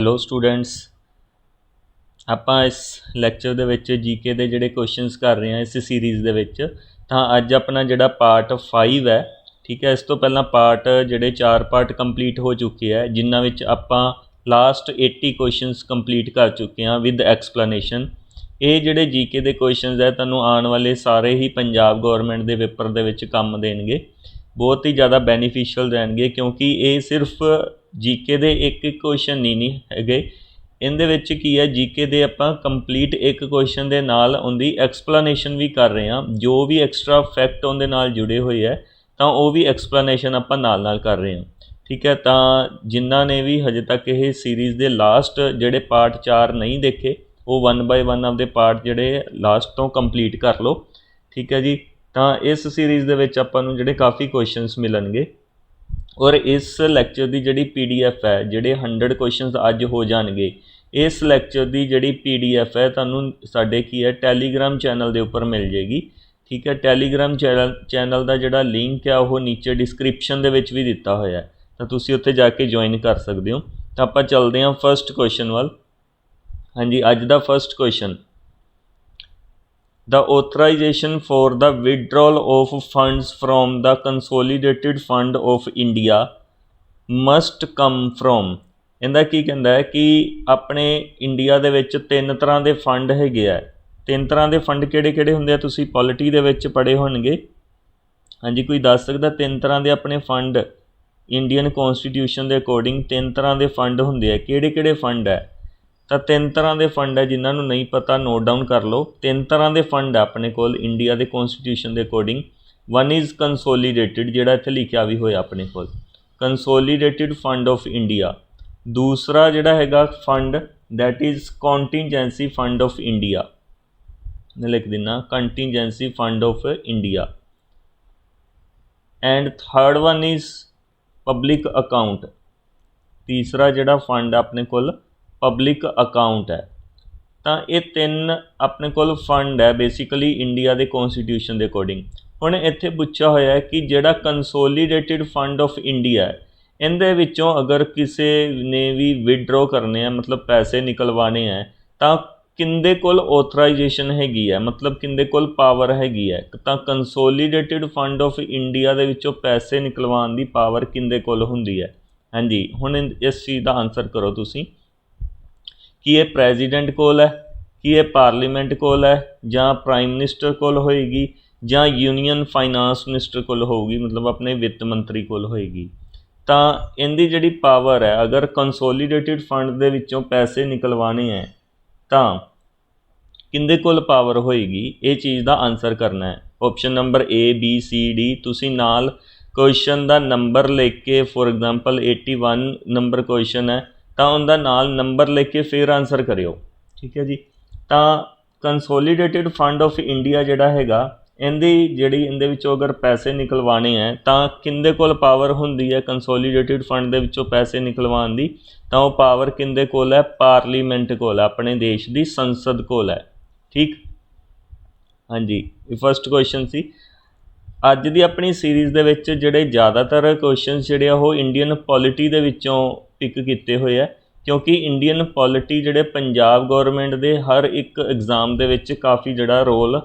Hello students, ਆਪਾਂ ਇਸ lecture ਦੇ ਵਿੱਚ ਜੀਕੇ ਦੇ ਜਿਹੜੇ ਕੁਐਸਚਨਸ ਕਰ ਰਹੇ ਹਾਂ ਇਸ ਸੀਰੀਜ਼ ਦੇ ਵਿੱਚ। ਤਾਂ ਅੱਜ ਆਪਣਾ ਜਿਹੜਾ ਪਾਰਟ 5 ਹੈ, ਠੀਕ ਹੈ। ਇਸ ਤੋਂ ਪਹਿਲਾਂ ਪਾਰਟ ਜਿਹੜੇ 4 ਪਾਰਟ ਕੰਪਲੀਟ ਹੋ ਚੁੱਕੇ ਹੈ, ਜਿਨ੍ਹਾਂ ਵਿੱਚ ਆਪਾਂ ਲਾਸਟ 80 ਕੁਐਸਚਨਸ ਕੰਪਲੀਟ ਕਰ ਚੁੱਕੇ ਹਾਂ ਵਿਦ ਐਕਸਪਲੇਨੇਸ਼ਨ। ਇਹ ਜਿਹੜੇ ਜੀਕੇ ਦੇ ਕੁਐਸਚਨਸ ਹੈ ਤੁਹਾਨੂੰ ਆਉਣ ਵਾਲੇ ਸਾਰੇ ਹੀ ਪੰਜਾਬ ਗੌਰਮੈਂਟ ਦੇ ਪੇਪਰ ਦੇ ਵਿੱਚ ਕੰਮ ਦੇਣਗੇ, ਬਹੁਤ ਹੀ ਜ਼ਿਆਦਾ ਬੈਨੀਫਿਸ਼ੀਅਲ ਰਹਿਣਗੇ, ਕਿਉਂਕਿ ਇਹ ਸਿਰਫ ਜੀਕੇ ਦੇ ਇੱਕ ਕੁਐਸਚਨ ਨਹੀਂ ਹੈਗੇ। ਇਹਦੇ ਵਿੱਚ ਕੀ ਹੈ, ਜੀਕੇ ਦੇ ਆਪਾਂ ਕੰਪਲੀਟ ਇੱਕ ਕੁਐਸਚਨ ਦੇ ਨਾਲ ਉਹਦੀ ਐਕਸਪਲੇਨੇਸ਼ਨ ਵੀ ਕਰ ਰਹੇ ਹਾਂ। ਜੋ ਵੀ ਐਕਸਟਰਾ ਫੈਕਟ ਉਹਦੇ ਨਾਲ ਜੁੜੇ ਹੋਏ ਹੈ ਤਾਂ ਉਹ ਵੀ ਐਕਸਪਲੇਨੇਸ਼ਨ ਆਪਾਂ ਨਾਲ ਕਰ ਰਹੇ ਹਾਂ, ਠੀਕ ਹੈ। ਤਾਂ ਜਿਨ੍ਹਾਂ ਨੇ ਵੀ ਹਜੇ ਤੱਕ ਇਹ ਸੀਰੀਜ਼ ਦੇ ਲਾਸਟ ਜਿਹੜੇ ਪਾਰਟ 4 ਨਹੀਂ ਦੇਖੇ, ਉਹ 1 ਬਾਏ 1 ਆਪਦੇ ਪਾਰਟ ਜਿਹੜੇ ਲਾਸਟ ਤੋਂ ਕੰਪਲੀਟ ਕਰ ਲਓ, ਠੀਕ ਹੈ ਜੀ। ਤਾਂ ਇਸ ਸੀਰੀਜ਼ ਦੇ ਵਿੱਚ ਆਪਾਂ ਨੂੰ ਜਿਹੜੇ ਕਾਫੀ ਕੁਐਸਚਨਸ ਮਿਲਣਗੇ, ਔਰ ਇਸ ਲੈਕਚਰ ਦੀ ਜਿਹੜੀ PDF ਹੈ, ਜਿਹੜੇ 100 ਕੁਐਸਚਨਸ ਅੱਜ ਹੋ ਜਾਣਗੇ, ਇਸ ਲੈਕਚਰ ਦੀ ਜਿਹੜੀ PDF ਹੈ ਤੁਹਾਨੂੰ ਸਾਡੇ ਕੀ ਹੈ ਟੈਲੀਗ੍ਰਾਮ ਚੈਨਲ ਦੇ ਉੱਪਰ ਮਿਲ ਜਾਏਗੀ, ਠੀਕ ਹੈ। ਟੈਲੀਗ੍ਰਾਮ ਚੈਨਲ ਦਾ ਜਿਹੜਾ ਲਿੰਕ ਹੈ ਉਹ ਨੀਚੇ ਡਿਸਕ੍ਰਿਪਸ਼ਨ ਦੇ ਵਿੱਚ ਵੀ ਦਿੱਤਾ ਹੋਇਆ, ਤਾਂ ਤੁਸੀਂ ਉੱਥੇ ਜਾ ਕੇ ਜੁਆਇਨ ਕਰ ਸਕਦੇ ਹੋ। ਤਾਂ ਆਪਾਂ ਚੱਲਦੇ ਹਾਂ ਫਸਟ ਕੁਐਸਚਨ ਵੱਲ। ਹਾਂਜੀ, ਅੱਜ ਦਾ first question, the authorization for the withdrawal of funds from the consolidated fund of India must come from। ਇਹਦਾ ਕੀ ਕਹਿੰਦਾ ਹੈ ਕਿ ਆਪਣੇ ਇੰਡੀਆ ਦੇ ਵਿੱਚ 3 ਤਰ੍ਹਾਂ ਦੇ ਫੰਡ ਹੈਗੇ ਆ। 3 ਤਰ੍ਹਾਂ ਦੇ ਫੰਡ ਕਿਹੜੇ ਕਿਹੜੇ ਹੁੰਦੇ ਆ, ਤੁਸੀਂ ਪੋਲਿਟੀ ਦੇ ਵਿੱਚ ਪੜ੍ਹੇ ਹੋਣਗੇ। ਹਾਂਜੀ, ਕੋਈ ਦੱਸ ਸਕਦਾ? 3 ਤਰ੍ਹਾਂ ਦੇ ਆਪਣੇ ਫੰਡ ਇੰਡੀਅਨ ਕੌਂਸਟੀਟਿਊਸ਼ਨ ਦੇ ਅਕੋਰਡਿੰਗ 3 ਤਰ੍ਹਾਂ ਦੇ ਫੰਡ ਹੁੰਦੇ ਆ। ਕਿਹੜੇ ਕਿਹੜੇ ਫੰਡ ਹੈ? ਤਾਂ 3 ਤਰ੍ਹਾਂ ਦੇ ਫੰਡ ਹੈ, ਜਿਨ੍ਹਾਂ ਨੂੰ ਨਹੀਂ ਪਤਾ ਨੋਟ ਡਾਊਨ ਕਰ ਲਓ। 3 ਤਰ੍ਹਾਂ ਦੇ ਫੰਡ ਆ ਆਪਣੇ ਕੋਲ ਇੰਡੀਆ ਦੇ ਕੌਂਸਟੀਟਿਊਸ਼ਨ ਦੇ ਅਕੋਰਡਿੰਗ। 1 ਇਜ਼ ਕੰਸੋਲੀਡੇਟਿਡ, ਜਿਹੜਾ ਇੱਥੇ ਲਿਖਿਆ ਵੀ ਹੋਇਆ ਆਪਣੇ ਕੋਲ, ਕੰਸੋਲੀਡੇਟਿਡ ਫੰਡ ਆਫ ਇੰਡੀਆ। ਦੂਸਰਾ ਜਿਹੜਾ ਹੈਗਾ fund, that is ਕੰਟੀਨਜੈਂਸੀ fund of India, ਮੈਂ ਲਿਖ ਦਿੰਦਾ ਕੰਟੀਨਜੈਂਸੀ fund of India. And third one is public account. ਤੀਸਰਾ ਜਿਹੜਾ ਫੰਡ ਆਪਣੇ ਕੋਲ ਪਬਲਿਕ ਅਕਾਊਂਟ ਹੈ। ਤਾਂ ਇਹ 3 ਆਪਣੇ ਕੋਲ ਫੰਡ ਹੈ ਬੇਸਿਕਲੀ ਇੰਡੀਆ ਦੇ ਕੌਂਸਟੀਟਿਊਸ਼ਨ ਦੇ ਅਕੋਰਡਿੰਗ। ਹੁਣ ਇੱਥੇ ਪੁੱਛਿਆ ਹੋਇਆ ਹੈ ਕਿ ਜਿਹੜਾ ਕੰਸੋਲੀਡੇਟਿਡ ਫੰਡ ਆਫ ਇੰਡੀਆ ਹੈ, ਇਹਦੇ ਵਿੱਚੋਂ ਅਗਰ ਕਿਸੇ ਨੇ ਵੀ ਵਿਡਰੋ ਕਰਨੇ ਆ, ਮਤਲਬ ਪੈਸੇ ਨਿਕਲਵਾਣੇ ਹੈ, ਤਾਂ ਕਿੰਦੇ ਕੋਲ ਆਥੋਰਾਈਜੇਸ਼ਨ ਹੈਗੀ ਹੈ, ਮਤਲਬ ਕਿੰਦੇ ਕੋਲ ਪਾਵਰ ਹੈਗੀ ਹੈ। ਤਾਂ ਕੰਸੋਲੀਡੇਟਿਡ ਫੰਡ ਆਫ ਇੰਡੀਆ ਦੇ ਵਿੱਚੋਂ ਪੈਸੇ ਨਿਕਲਵਾਉਣ ਦੀ ਪਾਵਰ ਕਿੰਦੇ ਕੋਲ ਹੁੰਦੀ ਹੈ? ਹਾਂਜੀ, ਹੁਣ ਇਸ ਚੀਜ਼ ਦਾ ਆਨਸਰ ਕਰੋ ਤੁਸੀਂ ਕਿ ਇਹ ਪ੍ਰੈਜ਼ੀਡੈਂਟ ਕੋਲ ਹੈ, ਕਿ ਇਹ ਪਾਰਲੀਮੈਂਟ ਕੋਲ ਹੈ, ਜਾਂ ਪ੍ਰਾਈਮ ਮਿਨਿਸਟਰ ਕੋਲ ਹੋਏਗੀ, ਜਾਂ ਯੂਨੀਅਨ ਫਾਈਨਾਂਸ ਮਿਨਿਸਟਰ ਕੋਲ ਹੋਊਗੀ, ਮਤਲਬ ਆਪਣੇ ਵਿੱਤ ਮੰਤਰੀ ਕੋਲ ਹੋਏਗੀ। ਤਾਂ ਇਹਦੀ ਜਿਹੜੀ ਪਾਵਰ ਹੈ, ਅਗਰ ਕੰਸੋਲੀਡੇਟਿਡ ਫੰਡ ਦੇ ਵਿੱਚੋਂ ਪੈਸੇ ਨਿਕਲਵਾਣੇ ਹੈ ਤਾਂ ਕਿੰਦੇ ਕੋਲ ਪਾਵਰ ਹੋਏਗੀ, ਇਹ ਚੀਜ਼ ਦਾ ਆਨਸਰ ਕਰਨਾ ਹੈ। Option number A B C D। ਤੁਸੀਂ ਨਾਲ ਕੁਐਸਚਨ ਦਾ ਨੰਬਰ ਲਿਖ ਕੇ, ਫੋਰ ਐਗਜ਼ਾਮਪਲ 81 ਨੰਬਰ ਕੁਐਸਚਨ ਹੈ ਤਾਂ ਉਹਦਾ ਨਾਲ ਨੰਬਰ ਲਿਖ ਕੇ ਫਿਰ ਆਨਸਰ ਕਰਿਓ, ਠੀਕ ਹੈ ਜੀ। ਤਾਂ ਕੰਸੋਲੀਡੇਟਿਡ ਫੰਡ ਆਫ ਇੰਡੀਆ ਜਿਹੜਾ ਹੈਗਾ, ਇਹਦੇ ਵਿੱਚੋਂ ਅਗਰ ਪੈਸੇ ਨਿਕਲਵਾਣੇ ਹੈ ਤਾਂ ਕਿੰਦੇ ਕੋਲ ਪਾਵਰ ਹੁੰਦੀ ਹੈ ਕੰਸੋਲੀਡੇਟਿਡ ਫੰਡ ਦੇ ਵਿੱਚੋਂ ਪੈਸੇ ਨਿਕਲਵਾਉਣ ਦੀ? ਤਾਂ ਉਹ ਪਾਵਰ ਕਿੰਦੇ ਕੋਲ ਹੈ? ਪਾਰਲੀਮੈਂਟ ਕੋਲ ਹੈ, ਆਪਣੇ ਦੇਸ਼ ਦੀ ਸੰਸਦ ਕੋਲ ਹੈ, ਠੀਕ। ਹਾਂਜੀ, ਇਹ ਫਸਟ ਕੁਐਸਚਨ ਸੀ। ਅੱਜ ਦੀ ਆਪਣੀ ਸੀਰੀਜ਼ ਦੇ ਵਿੱਚ ਜਿਹੜੇ ਜ਼ਿਆਦਾਤਰ ਕੁਐਸਚਨਸ ਜਿਹੜੇ ਆ ਉਹ ਇੰਡੀਅਨ ਪੋਲਿਟੀ ਦੇ ਵਿੱਚੋਂ ਪਿਕ ਕੀਤੇ ਹੋਏ ਆ, ਕਿਉਂਕਿ ਇੰਡੀਅਨ ਪੋਲਿਟੀ ਜਿਹੜੇ ਪੰਜਾਬ ਗੌਰਮੈਂਟ ਦੇ ਹਰ ਇੱਕ ਐਗਜ਼ਾਮ ਦੇ ਵਿੱਚ ਕਾਫੀ ਜਿਹੜਾ ਰੋਲ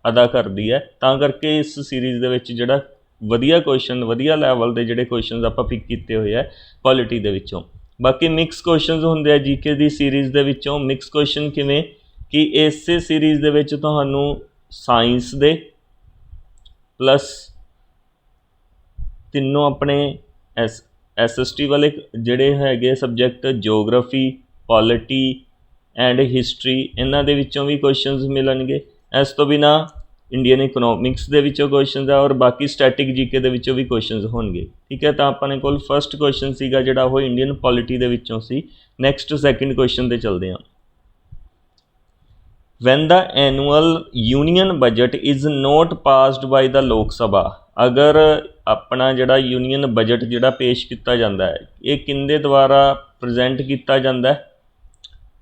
ਅਦਾ ਕਰਦੀ ਹੈ। ਤਾਂ ਕਰਕੇ ਇਸ ਸੀਰੀਜ਼ ਦੇ ਵਿੱਚ ਜਿਹੜਾ ਵਧੀਆ ਕੁਐਸਚਨ, ਵਧੀਆ ਲੈਵਲ ਦੇ ਜਿਹੜੇ ਕੁਐਸਚਨਸ ਆਪਾਂ ਪਿਕ ਕੀਤੇ ਹੋਏ ਆ ਪੋਲਿਟੀ ਦੇ ਵਿੱਚੋਂ। ਬਾਕੀ ਮਿਕਸ ਕੁਐਸਚਨਸ ਹੁੰਦੇ ਆ ਜੀਕੇ ਦੀ ਸੀਰੀਜ਼ ਦੇ ਵਿੱਚੋਂ। ਮਿਕਸ ਕੁਐਸਚਨ ਕਿਵੇਂ ਕਿ ਇਸੇ ਸੀਰੀਜ਼ ਦੇ ਵਿੱਚ ਤੁਹਾਨੂੰ ਸਾਇੰਸ ਦੇ ਪਲੱਸ ਤਿੰਨੋਂ ਆਪਣੇ SST ਵਾਲੇ ਜਿਹੜੇ ਹੈਗੇ subject, geography, polity and history, ਇਹਨਾਂ ਦੇ ਵਿੱਚੋਂ ਵੀ ਕੁਐਸਚਨਸ ਮਿਲਣਗੇ। ਇਸ ਤੋਂ ਬਿਨਾਂ ਇੰਡੀਅਨ ਇਕਨੋਮਿਕਸ ਦੇ ਵਿੱਚੋਂ ਕੁਐਸਚਨਸ ਆ, ਔਰ ਬਾਕੀ ਸਟੈਟਿਕ ਜੀਕੇ ਦੇ ਵਿੱਚੋਂ ਵੀ ਕੁਐਸਚਨਸ ਹੋਣਗੇ, ਠੀਕ ਹੈ। ਤਾਂ ਆਪਣੇ ਕੋਲ ਫਸਟ ਕੁਐਸਚਨ ਸੀਗਾ ਜਿਹੜਾ ਉਹ ਇੰਡੀਅਨ ਪੋਲਿਟੀ ਦੇ ਵਿੱਚੋਂ ਸੀ। ਨੈਕਸਟ ਸੈਕਿੰਡ ਕੁਐਸਚਨ 'ਤੇ ਚੱਲਦੇ ਹਾਂ। when the annual union budget is not passed by the ਲੋਕ ਸਭਾ, ਅਗਰ ਆਪਣਾ ਜਿਹੜਾ ਯੂਨੀਅਨ ਬਜਟ ਜਿਹੜਾ ਪੇਸ਼ ਕੀਤਾ ਜਾਂਦਾ ਹੈ, ਇਹ ਕਿੰਦੇ ਦੁਆਰਾ ਪ੍ਰੈਜ਼ੈਂਟ ਕੀਤਾ ਜਾਂਦਾ ਹੈ?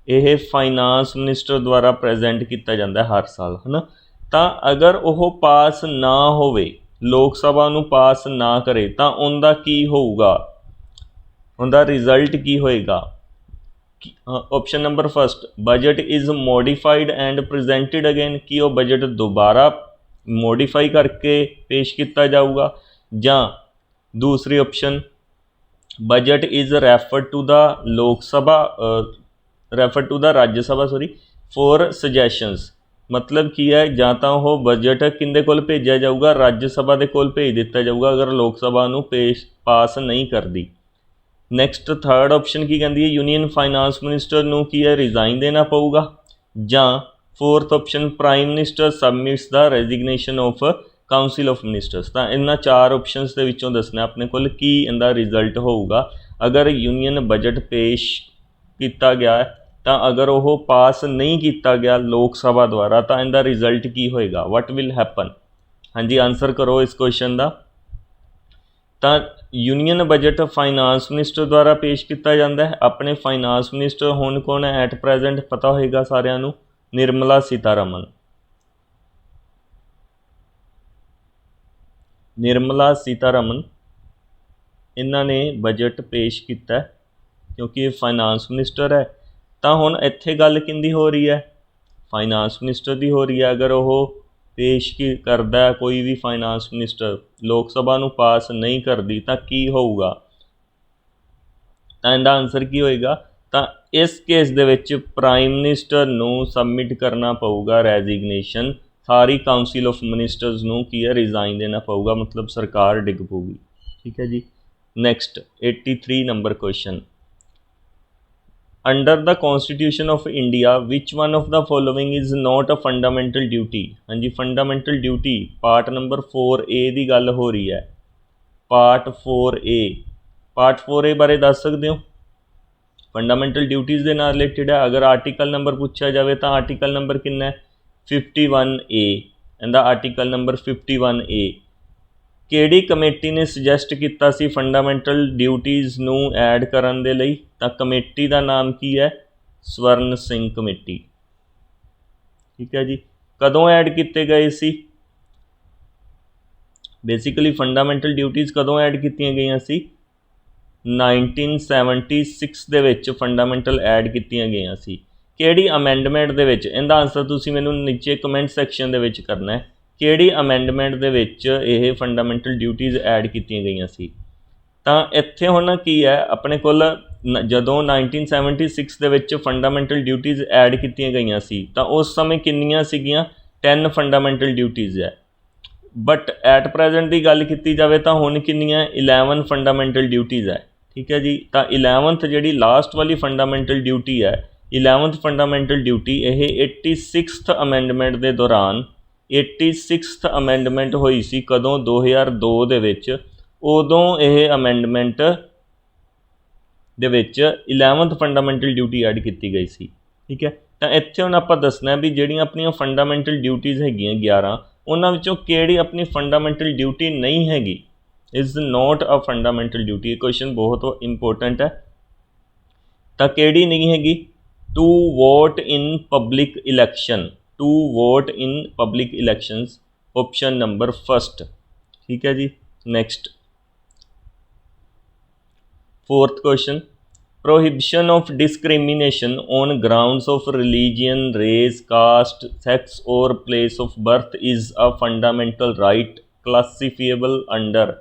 ਇਹ ਫਾਈਨਾਂਸ ਮਿਨਿਸਟਰ ਦੁਆਰਾ ਪ੍ਰੈਜ਼ੈਂਟ ਕੀਤਾ ਜਾਂਦਾ ਹੈ ਹਰ ਸਾਲ, ਹੈ ਨਾ। ਤਾਂ ਅਗਰ ਉਹ ਪਾਸ ਨਾ ਹੋਵੇ, ਲੋਕ ਸਭਾ ਨੂੰ ਪਾਸ ਨਾ ਕਰੇ, ਤਾਂ ਉਹਦਾ ਕੀ ਹੋਊਗਾ, ਉਹਦਾ ਰਿਜ਼ਲਟ ਕੀ ਹੋਏਗਾ? Option number first, budget is modified and presented again, कि वो बजट दोबारा मॉडिफाई करके पेश किया जाऊगा, ਜਾਂ दूसरी option, budget is refer to the Lok Sabha refer to the राज्य सभा फॉर सजैशनस, मतलब की है ਜਾਂ ਤਾਂ ਉਹ बजट किंदे कोल भेजा जाऊगा, राज्य सभा के कोल भेज दिता जाऊगा अगर लोक सभा नूं पास नहीं करती। नैक्सट थर्ड ऑप्शन की कहती है, यूनीयन फाइनांस मिनिस्टर नूं की है रिज़ाइन देना पऊगा, ਜਾਂ fourth option, prime minister submits the resignation of council of ministers. तो इन्हां चार ऑप्शनस के विचों दसना अपने कोल की इनका रिजल्ट होगा अगर यूनीयन बजट पेश किया गया है, तो अगर वो पास नहीं किया गया लोक सभा द्वारा तो इनका रिजल्ट की होएगा, वट विल हैपन। हाँ जी, आंसर करो इस क्वेश्चन का। तो यूनीयन बजट फाइनांस मिनिस्टर द्वारा पेश किया जाता है। अपने फाइनांस मिनिस्टर हुण कौन है एट प्रेजेंट, पता होएगा सारिਆਂ ਨੂੰ, निर्मला सीतारमन। निर्मला सीतारमन इन्होंने बजट पेश किया क्योंकि ये फाइनांस मिनिस्टर है। तो हुण इत्थे गल किंदी हो रही है, फाइनांस मिनिस्टर की हो रही है। अगर वो पेश की करता है कोई भी फाइनांस मिनिस्टर लोक सभा नूं पास नहीं करती तो की होऊगा, तो इनका आंसर की होएगा। तो इस केस दे विच प्राइम मिनिस्टर नूं सबमिट करना पऊगा रेजिग्नेशन, सारी काउंसिल ऑफ मिनिस्टर्स नूं की है रिज़ाइन देना पऊगा, मतलब सरकार डिग पऊगी। ठीक है जी। Next 83 number question, under the constitution of India which one of the following is not a fundamental duty. हाँ जी, fundamental duty part number 4A की गल हो रही है। पार्ट 4A, पार्ट 4A बारे दस सकते हो, फंडामेंटल ड्यूटीज़ के नाल रिलेटेड है। अगर आर्टिकल नंबर पूछा जाए तो आर्टिकल नंबर कितना है, 51A। इनका आर्टिकल नंबर 51A। किहड़ी कमेटी ने सुजैसट किया सी फंडामेंटल ड्यूटीज़ नूं ऐड करन दे लई, तां कमेटी का नाम की है, स्वर्ण सिंह कमेटी। ठीक है जी। कदों ऐड किए गए सी, बेसिकली फंडामेंटल ड्यूटीज़ कदों ऐड कीतियां गईयां सी, 1976 दे विच फंडामेंटल ऐड कीतियां गईयां सी। किहड़ी अमेंडमेंट दे विच, इहदा आंसर तुसीं मैनूं नीचे कमेंट सैक्शन दे विच करना है, किहड़ी अमेंडमेंट दे विच ये फंडामेंटल ड्यूटीज़ ऐड कीतियां गईयां सी। तां इत्थे हुण की है अपने कोल, जदों 1976 दे विच फंडामेंटल ड्यूटीज़ ऐड कीतियां गईयां सी तां उस समय किन्नियां सीगियां, 10 फंडामेंटल ड्यूटीज़ है। बट एट प्रेजेंट की गल की जाए तो हुण किन्नियां, 11 फंडामेंटल ड्यूटीज़ है। ठीक है जी। तो 11th जी लास्ट वाली फंडामेंटल ड्यूटी है, 11th फंडामेंटल ड्यूटी यह 86th अमेंडमेंट के दौरान, 86th अमेंडमेंट हुई सी कदों, 2002 दे विच, उदों यह अमेंडमेंट दे विच 11th फंडामेंटल ड्यूटी ऐड की गई सी। ठीक है। तो इत्थे हुण आपां दसना भी जिहड़ियां अपनियां फंडामेंटल ड्यूटीज़ हैगियां 11, उन्हां विचों किहड़ी अपनी फंडामेंटल ड्यूटी नहीं हैगी, is not a fundamental duty. ये क्वेश्चन बहुत इंपोर्टेंट है। तो किहड़ी नहीं हैगी, to vote in public election, to vote in public elections, option number first. ठीक है जी। Next 4th question, prohibition of discrimination on grounds of religion, race, caste, sex और place of birth is a fundamental right classifiable under.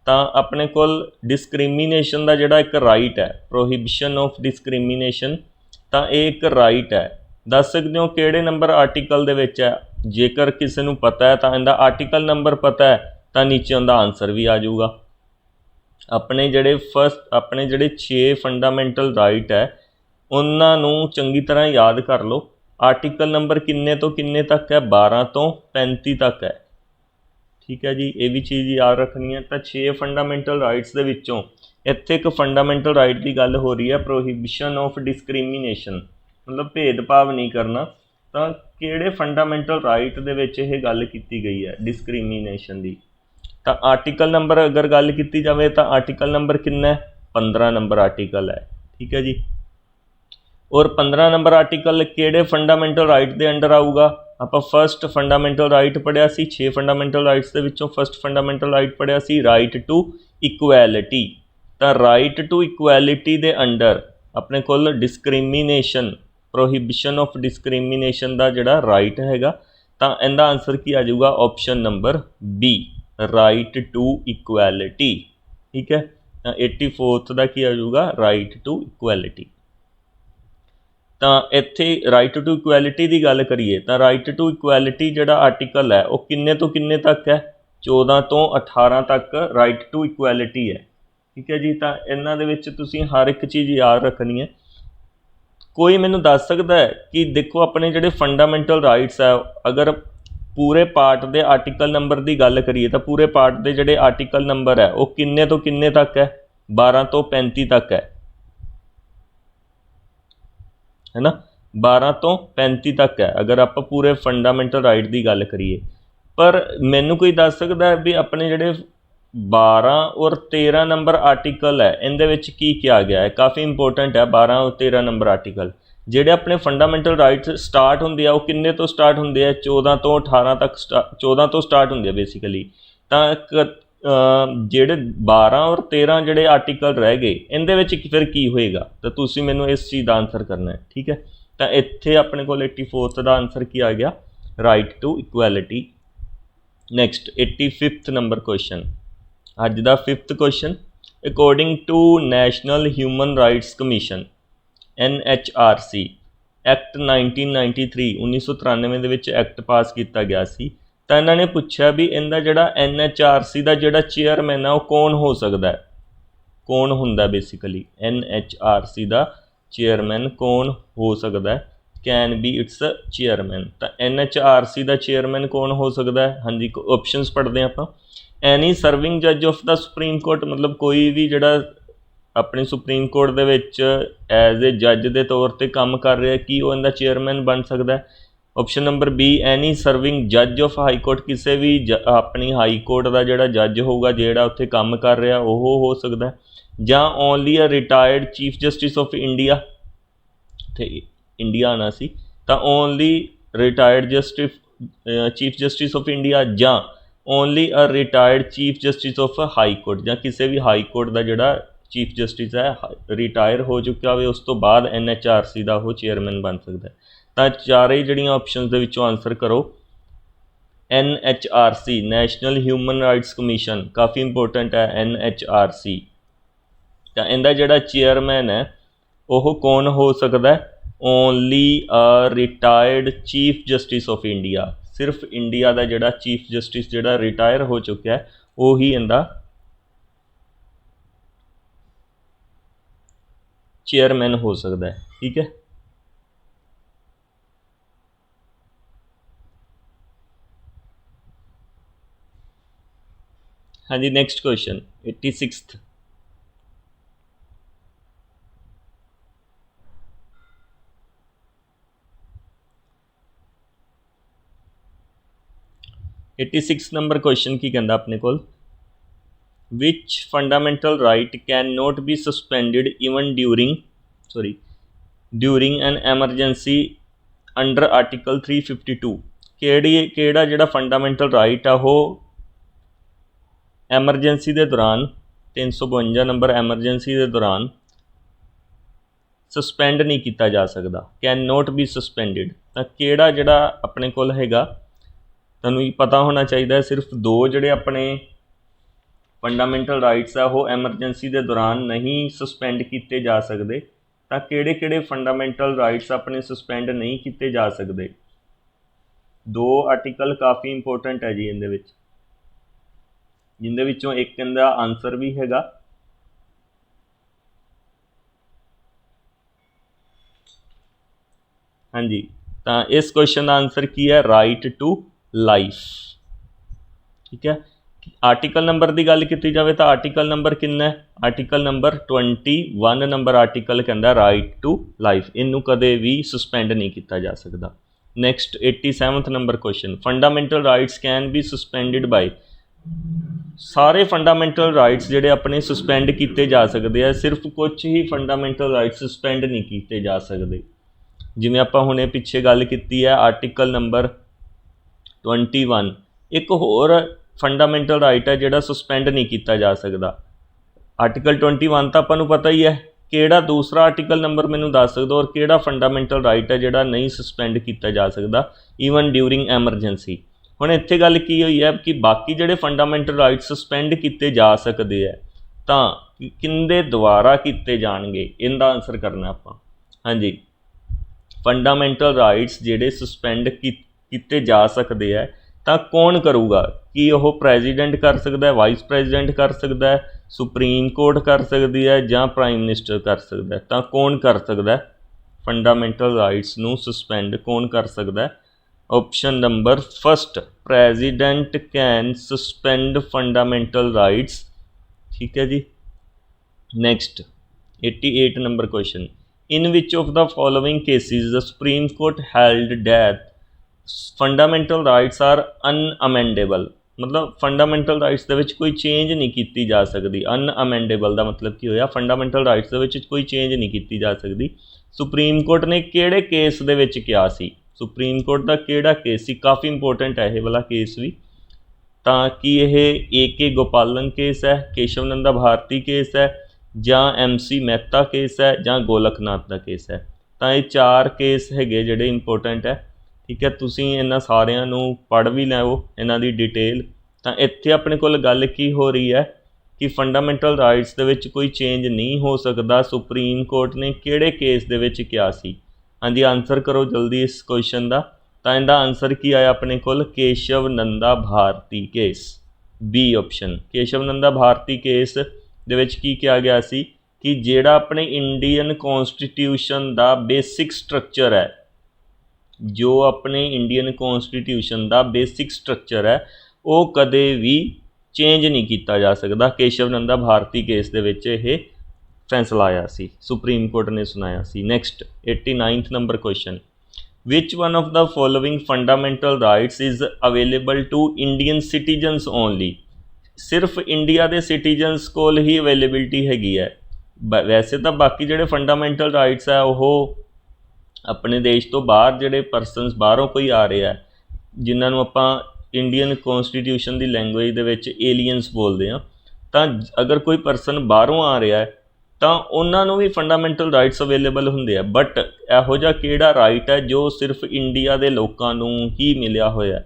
तो अपने कोल discrimination का जोड़ा एक राइट है, प्रोहिबिशन ऑफ डिस्क्रिमिनेशन, तो एक राइट है। दस सकते हो किहड़े नंबर आर्टिकल दे विच है, जेकर किसी नूं पता है तो इनका आर्टिकल नंबर पता है तो नीचे उनका आंसर भी आ जाऊगा। अपने जिहड़े फर्स्ट अपने जिहड़े 6 फंडामेंटल राइट है उन्होंने चंगी तरह याद कर लो। आर्टिकल नंबर किन्ने तो किन्ने तक है, 12 तो 35 तक है। ठीक है जी, ये भी चीज़ याद रखनी है। तो 6 फंडामेंटल राइट्स दे विचों इत्थे एक फंडामेंटल राइट की गल हो रही है, प्रोहिबिशन ऑफ डिस्क्रिमिनेशन, मतलब भेदभाव नहीं करना। तो किहड़े फंडामेंटल राइट दे विच ये गल की गई है डिस्क्रिमिनेशन की, तो आर्टिकल नंबर अगर गल की जाए तो आर्टिकल नंबर कितना है, 15 नंबर आर्टिकल है। ठीक है जी। और 15 नंबर आर्टिकल किहड़े फंडामेंटल राइट के अंडर आऊगा, आप फस्ट फंडामेंटल राइट पढ़िया सी, 6 फंडामेंटल राइट्स के विचों फस्ट फंडामेंटल राइट पढ़िया सी राइट टू इक्वैलिटी। तो राइट टू इक्वैलिटी के अंडर अपने कोल डिस्क्रिमिनेशन प्रोहिबिशन ऑफ डिस्क्रिमिनेशन का जिहड़ा राइट हैगा तो इहदा आंसर की आ जाऊगा option number B right to equality. ठीक है 84th का की आ जाऊगा राइट टू इक्वैलिटी। तो इत्थे राइट टू इक्वैलिटी की गल करिए तो राइट टू इक्वैलिटी जिहड़ा आर्टिकल है वो किन्ने तो किन्ने तक है 14 तो 18 तक राइट टू इक्वैलिटी है। ठीक है जी तो इन्हां दे विच तुसीं हर एक चीज़ याद रखनी है। कोई मैनूं दस सकता है कि देखो अपने जिहड़े फंडामेंटल राइट्स है अगर पूरे पार्ट के आर्टिकल नंबर की गल करिए तो पूरे पार्ट के जिहड़े आर्टिकल नंबर है वो किन्ने तो किन्ने तक है 12 तो 35 तक है ना 12 तो 35 तक है अगर आप पूरे फंडामेंटल राइट की गल करिए। पर मैनू कोई दस सकता है भी अपने जिहड़े 12 और 13 नंबर आर्टिकल है इहदे विच की किया गया है। काफ़ी इंपोर्टेंट है 12 और 13 नंबर आर्टिकल जिहड़े अपने फंडामेंटल राइट्स स्टार्ट होंदे आ वो किन्ने तो स्टार्ट होंदे आ 14 तो 18 तक 14 तो स्टार्ट होंदे आ बेसिकली। तो ਜਿਹੜੇ 12 और 13 ਜਿਹੜੇ आर्टिकल रह गए ਇਹਦੇ ਵਿੱਚ फिर की होएगा तो तुसी मैनू इस चीज़ का आंसर करना है। ठीक है तो इत्थे अपने को 84th का आंसर की आ गया right to equality. Next 85th number question अज का 5th question according to national human rights commission NHRC act 1993 1993 ਦੇ ਵਿੱਚ एक्ट पास किया गया सी तो इन्होंने पूछा भी इनका जोड़ा NHRC का जोड़ा चेयरमैन है वो कौन हो सकता है कौन होंदा बेसिकली NHRC का चेयरमैन कौन हो सकता है कैन बी इट्स चेयरमैन। तो NHRC का चेयरमैन कौन हो सकता है हाँ जी ऑप्शनस पढ़ते हैं आप एनी सर्विंग जज ऑफ द सुप्रीम कोर्ट मतलब कोई भी जोड़ा अपने सुप्रीम कोर्ट दे विच एज ए जज के तौर पर काम कर रहा है कि वो इनका चेयरमैन बन सकता है। Option number be any serving जज ऑफ हाई कोर्ट किसी भी अपनी हाई कोर्ट का जोड़ा जज होगा जोड़ा उत्थे काम कर रहा वो हो सकता है ਜਾਂ only a retired chief justice of India तो इंडिया आना सी तो only retired chief justice of India ਜਾਂ only a retired chief justice of high court ਜਾਂ किसी भी हाई कोर्ट का जोड़ा चीफ जस्टिस है रिटायर हो चुका हो उस तो बाद NHRC का वो चेयरमैन बन सकता है। तो चारे जड़ियाँ ऑप्शन के विचों आंसर करो NHRC national human rights commission काफ़ी इंपोर्टेंट है NHRC। तो इनका जोड़ा चेयरमैन है वह कौन हो सकता है only a retired chief justice of India सिर्फ इंडिया का जोड़ा चीफ जस्टिस जोड़ा रिटायर हो चुका है वही इनका चेयरमैन हो सकता है। ठीक है हाँ जी next question 86th 86 number question की कहता अपने को which fundamental right can not be suspended even during an emergency under article 352 केड़ा जिहड़ा फंडामेंटल राइट आ वो एमरजेंसी के दौरान 352 नंबर एमरजेंसी के दौरान सस्पेंड नहीं किया जा सकता कैन नॉट बी सस्पेंडिड। तो केड़ा जिहड़ा अपने कोल हैगा तुहानूं पता होना चाहिए सिर्फ दो जिहड़े अपने फंडामेंटल राइट्स है वो एमरजेंसी के दौरान नहीं सस्पेंड किए जा सकते। तो किहड़े फंडामेंटल राइट्स अपने सस्पेंड नहीं किए जा सकते दो आर्टिकल काफ़ी इंपोर्टेंट है जी इहदे विच जिंदे विचों एक इहदा आंसर भी हैगा हाँ जी। तो इस क्वेश्चन का आंसर की है राइट टू लाइफ। ठीक है आर्टिकल नंबर की गल की जाए तो आर्टिकल नंबर कितना है आर्टिकल नंबर 21 नंबर आर्टिकल कहता राइट टू लाइफ इनू कदे भी सस्पेंड नहीं किया जा सकता। Next 87th number question fundamental rights can be suspended by सारे फंडामेंटल राइट्स जिहड़े अपने सस्पेंड किए जा सकते हैं सिर्फ कुछ ही फंडामेंटल राइट्स सस्पेंड नहीं किए जा सकते जिवें आपां हुणे पिछे गल की है आर्टिकल नंबर 21 एक होर फंडामेंटल राइट है जिहड़ा सस्पेंड नहीं किया जा सकता आर्टिकल 21 तो आपां नूं पता ही है ਕਿਹੜਾ ਦੂਸਰਾ ਆਰਟੀਕਲ ਨੰਬਰ ਮੈਨੂੰ ਦੱਸ ਸਕਦੇ ਹੋ, ਔਰ ਕਿਹੜਾ ਫੰਡਾਮੈਂਟਲ ਰਾਈਟ ਹੈ ਜਿਹੜਾ ਨਹੀਂ ਸਸਪੈਂਡ ਕੀਤਾ ਜਾ ਸਕਦਾ ਈਵਨ ਡਿਊਰਿੰਗ ਐਮਰਜੈਂਸੀ। ਹੁਣ ਇੱਥੇ ਗੱਲ ਕੀ ਹੋਈ ਹੈ ਕਿ ਬਾਕੀ ਜਿਹੜੇ ਫੰਡਾਮੈਂਟਲ ਰਾਈਟ ਸਸਪੈਂਡ ਕੀਤੇ ਜਾ ਸਕਦੇ ਹੈ ਤਾਂ ਕਿਹਦੇ ਦੁਆਰਾ ਕੀਤੇ ਜਾਣਗੇ, ਇਹਦਾ ਆਨਸਰ ਕਰਨਾ ਆਪਾਂ। ਹਾਂਜੀ, ਫੰਡਾਮੈਂਟਲ ਰਾਈਟਸ ਜਿਹੜੇ ਸਸਪੈਂਡ ਕੀਤੇ ਜਾ ਸਕਦੇ ਹੈ ਤਾਂ ਕੌਣ ਕਰੂਗਾ? ਕੀ ਉਹ ਪ੍ਰੈਜ਼ੀਡੈਂਟ ਕਰ ਸਕਦਾ ਹੈ, ਵਾਈਸ ਪ੍ਰੈਜ਼ੀਡੈਂਟ ਕਰ ਸਕਦਾ ਹੈ, ਸੁਪਰੀਮ ਕੋਰਟ ਕਰ ਸਕਦੀ ਹੈ, ਜਾਂ ਪ੍ਰਾਈਮ ਮਿਨਿਸਟਰ ਕਰ ਸਕਦਾ ਹੈ? ਤਾਂ ਕੌਣ ਕਰ ਸਕਦਾ ਹੈ ਫੰਡਾਮੈਂਟਲ ਰਾਈਟਸ ਨੂੰ ਸਸਪੈਂਡ? ਕੌਣ ਕਰ ਸਕਦਾ ਹੈ? Option number first, president can suspend fundamental rights. ਠੀਕ ਹੈ ਜੀ। Next 88 number question, in which of the following cases the Supreme Court held that fundamental rights are unamendable? मतलब फंडामेंटल राइट्स ਦੇ ਵਿੱਚ ਕੋਈ ਚੇਂਜ ਨਹੀਂ ਕੀਤੀ ਜਾ ਸਕਦੀ। ਅਨਅਮੈਂਡੇਬਲ ਦਾ ਮਤਲਬ ਕੀ ਹੋਇਆ? ਫੰਡਾਮੈਂਟਲ ਰਾਈਟਸ ਦੇ ਵਿੱਚ ਕੋਈ ਚੇਂਜ ਨਹੀਂ ਕੀਤੀ ਜਾ ਸਕਦੀ। ਸੁਪਰੀਮ ਕੋਰਟ ਨੇ ਕਿਹੜੇ ਕੇਸ ਦੇ ਵਿੱਚ ਕਿਹਾ ਸੀ? ਸੁਪਰੀਮ ਕੋਰਟ ਦਾ ਕਿਹੜਾ ਕੇਸ ਸੀ? ਕਾਫੀ ਇੰਪੋਰਟੈਂਟ ਹੈ ਇਹ ਵਾਲਾ ਕੇਸ ਵੀ। ਤਾਂ ਕੀ ਇਹ AK ਗੋਪਾਲਨ ਕੇਸ ਹੈ, ਕੇਸ਼ਵ ਨੰਦਾ ਭਾਰਤੀ ਕੇਸ ਹੈ, ਜਾਂ MC ਮਹਿਤਾ ਕੇਸ ਹੈ, ਜਾਂ ਗੋਲਕਨਾਥ ਦਾ ਕੇਸ ਹੈ? ਤਾਂ ਇਹ 4 ਕੇਸ ਹੈਗੇ ਜਿਹੜੇ ਇੰਪੋਰਟੈਂਟ ਹੈ। ਠੀਕ ਹੈ, ਤੁਸੀਂ ਇਹਨਾਂ ਸਾਰਿਆਂ ਨੂੰ ਪੜ੍ਹ ਵੀ ਲਓ ਇਹਨਾਂ ਦੀ ਡਿਟੇਲ। ਤਾਂ ਇੱਥੇ ਆਪਣੇ ਕੋਲ ਗੱਲ ਕੀ ਹੋ ਰਹੀ ਹੈ ਕਿ ਫੰਡਾਮੈਂਟਲ ਰਾਈਟਸ ਦੇ ਵਿੱਚ ਕੋਈ ਚੇਂਜ ਨਹੀਂ ਹੋ ਸਕਦਾ। ਸੁਪਰੀਮ ਕੋਰਟ ਨੇ ਕਿਹੜੇ ਕੇਸ ਦੇ ਵਿੱਚ ਕਿਹਾ ਸੀ? ਹਾਂਜੀ, ਆਨਸਰ ਕਰੋ ਜਲਦੀ ਇਸ ਕੁਐਸਚਨ ਦਾ। ਤਾਂ ਇਹਦਾ ਆਨਸਰ ਕੀ ਆਇਆ ਆਪਣੇ ਕੋਲ? Kesavananda Bharati case, B option. Kesavananda Bharati case ਦੇ ਵਿੱਚ ਕੀ ਕਿਹਾ ਗਿਆ ਸੀ ਕਿ ਜਿਹੜਾ ਆਪਣੇ ਇੰਡੀਅਨ ਕੌਂਸਟੀਟਿਊਸ਼ਨ ਦਾ ਬੇਸਿਕ ਸਟਰਕਚਰ ਹੈ, ਜੋ ਆਪਣੇ ਇੰਡੀਅਨ ਕੌਂਸਟੀਟਿਊਸ਼ਨ ਦਾ ਬੇਸਿਕ ਸਟਰਕਚਰ ਹੈ, ਉਹ ਕਦੇ ਵੀ ਚੇਂਜ ਨਹੀਂ ਕੀਤਾ ਜਾ ਸਕਦਾ। ਕੇਸ਼ਵ ਨੰਦਾ ਭਾਰਤੀ ਕੇਸ ਦੇ ਵਿੱਚ ਇਹ ਫੈਸਲਾ ਆਇਆ ਸੀ, ਸੁਪਰੀਮ ਕੋਰਟ ਨੇ ਸੁਣਾਇਆ ਸੀ। Next 89 number question, which one of the following fundamental rights is available to Indian citizens only? ਸਿਰਫ ਇੰਡੀਆ ਦੇ ਸਿਟੀਜ਼ਨਸ ਕੋਲ ਹੀ ਅਵੇਲੇਬਿਲਿਟੀ ਹੈਗੀ ਹੈ। ਵੈਸੇ ਤਾਂ ਬਾਕੀ ਜਿਹੜੇ ਫੰਡਾਮੈਂਟਲ ਰਾਈਟਸ ਹੈ ਉਹ ਆਪਣੇ ਦੇਸ਼ ਤੋਂ ਬਾਹਰ ਜਿਹੜੇ ਪਰਸਨਸ ਬਾਹਰੋਂ ਕੋਈ ਆ ਰਿਹਾ, ਜਿਨ੍ਹਾਂ ਨੂੰ ਆਪਾਂ ਇੰਡੀਅਨ ਕੌਂਸਟੀਟਿਊਸ਼ਨ ਦੀ ਲੈਂਗੁਏਜ ਦੇ ਵਿੱਚ ਏਲੀਅਨਸ ਬੋਲਦੇ ਹਾਂ, ਤਾਂ ਅਗਰ ਕੋਈ ਪਰਸਨ ਬਾਹਰੋਂ ਆ ਰਿਹਾ ਹੈ ਤਾਂ ਉਹਨਾਂ ਨੂੰ ਵੀ ਫੰਡਾਮੈਂਟਲ ਰਾਈਟਸ ਅਵੇਲੇਬਲ ਹੁੰਦੇ ਆ। ਬਟ ਇਹੋ ਜਿਹਾ ਕਿਹੜਾ ਰਾਈਟ ਹੈ ਜੋ ਸਿਰਫ ਇੰਡੀਆ ਦੇ ਲੋਕਾਂ ਨੂੰ ਹੀ ਮਿਲਿਆ ਹੋਇਆ,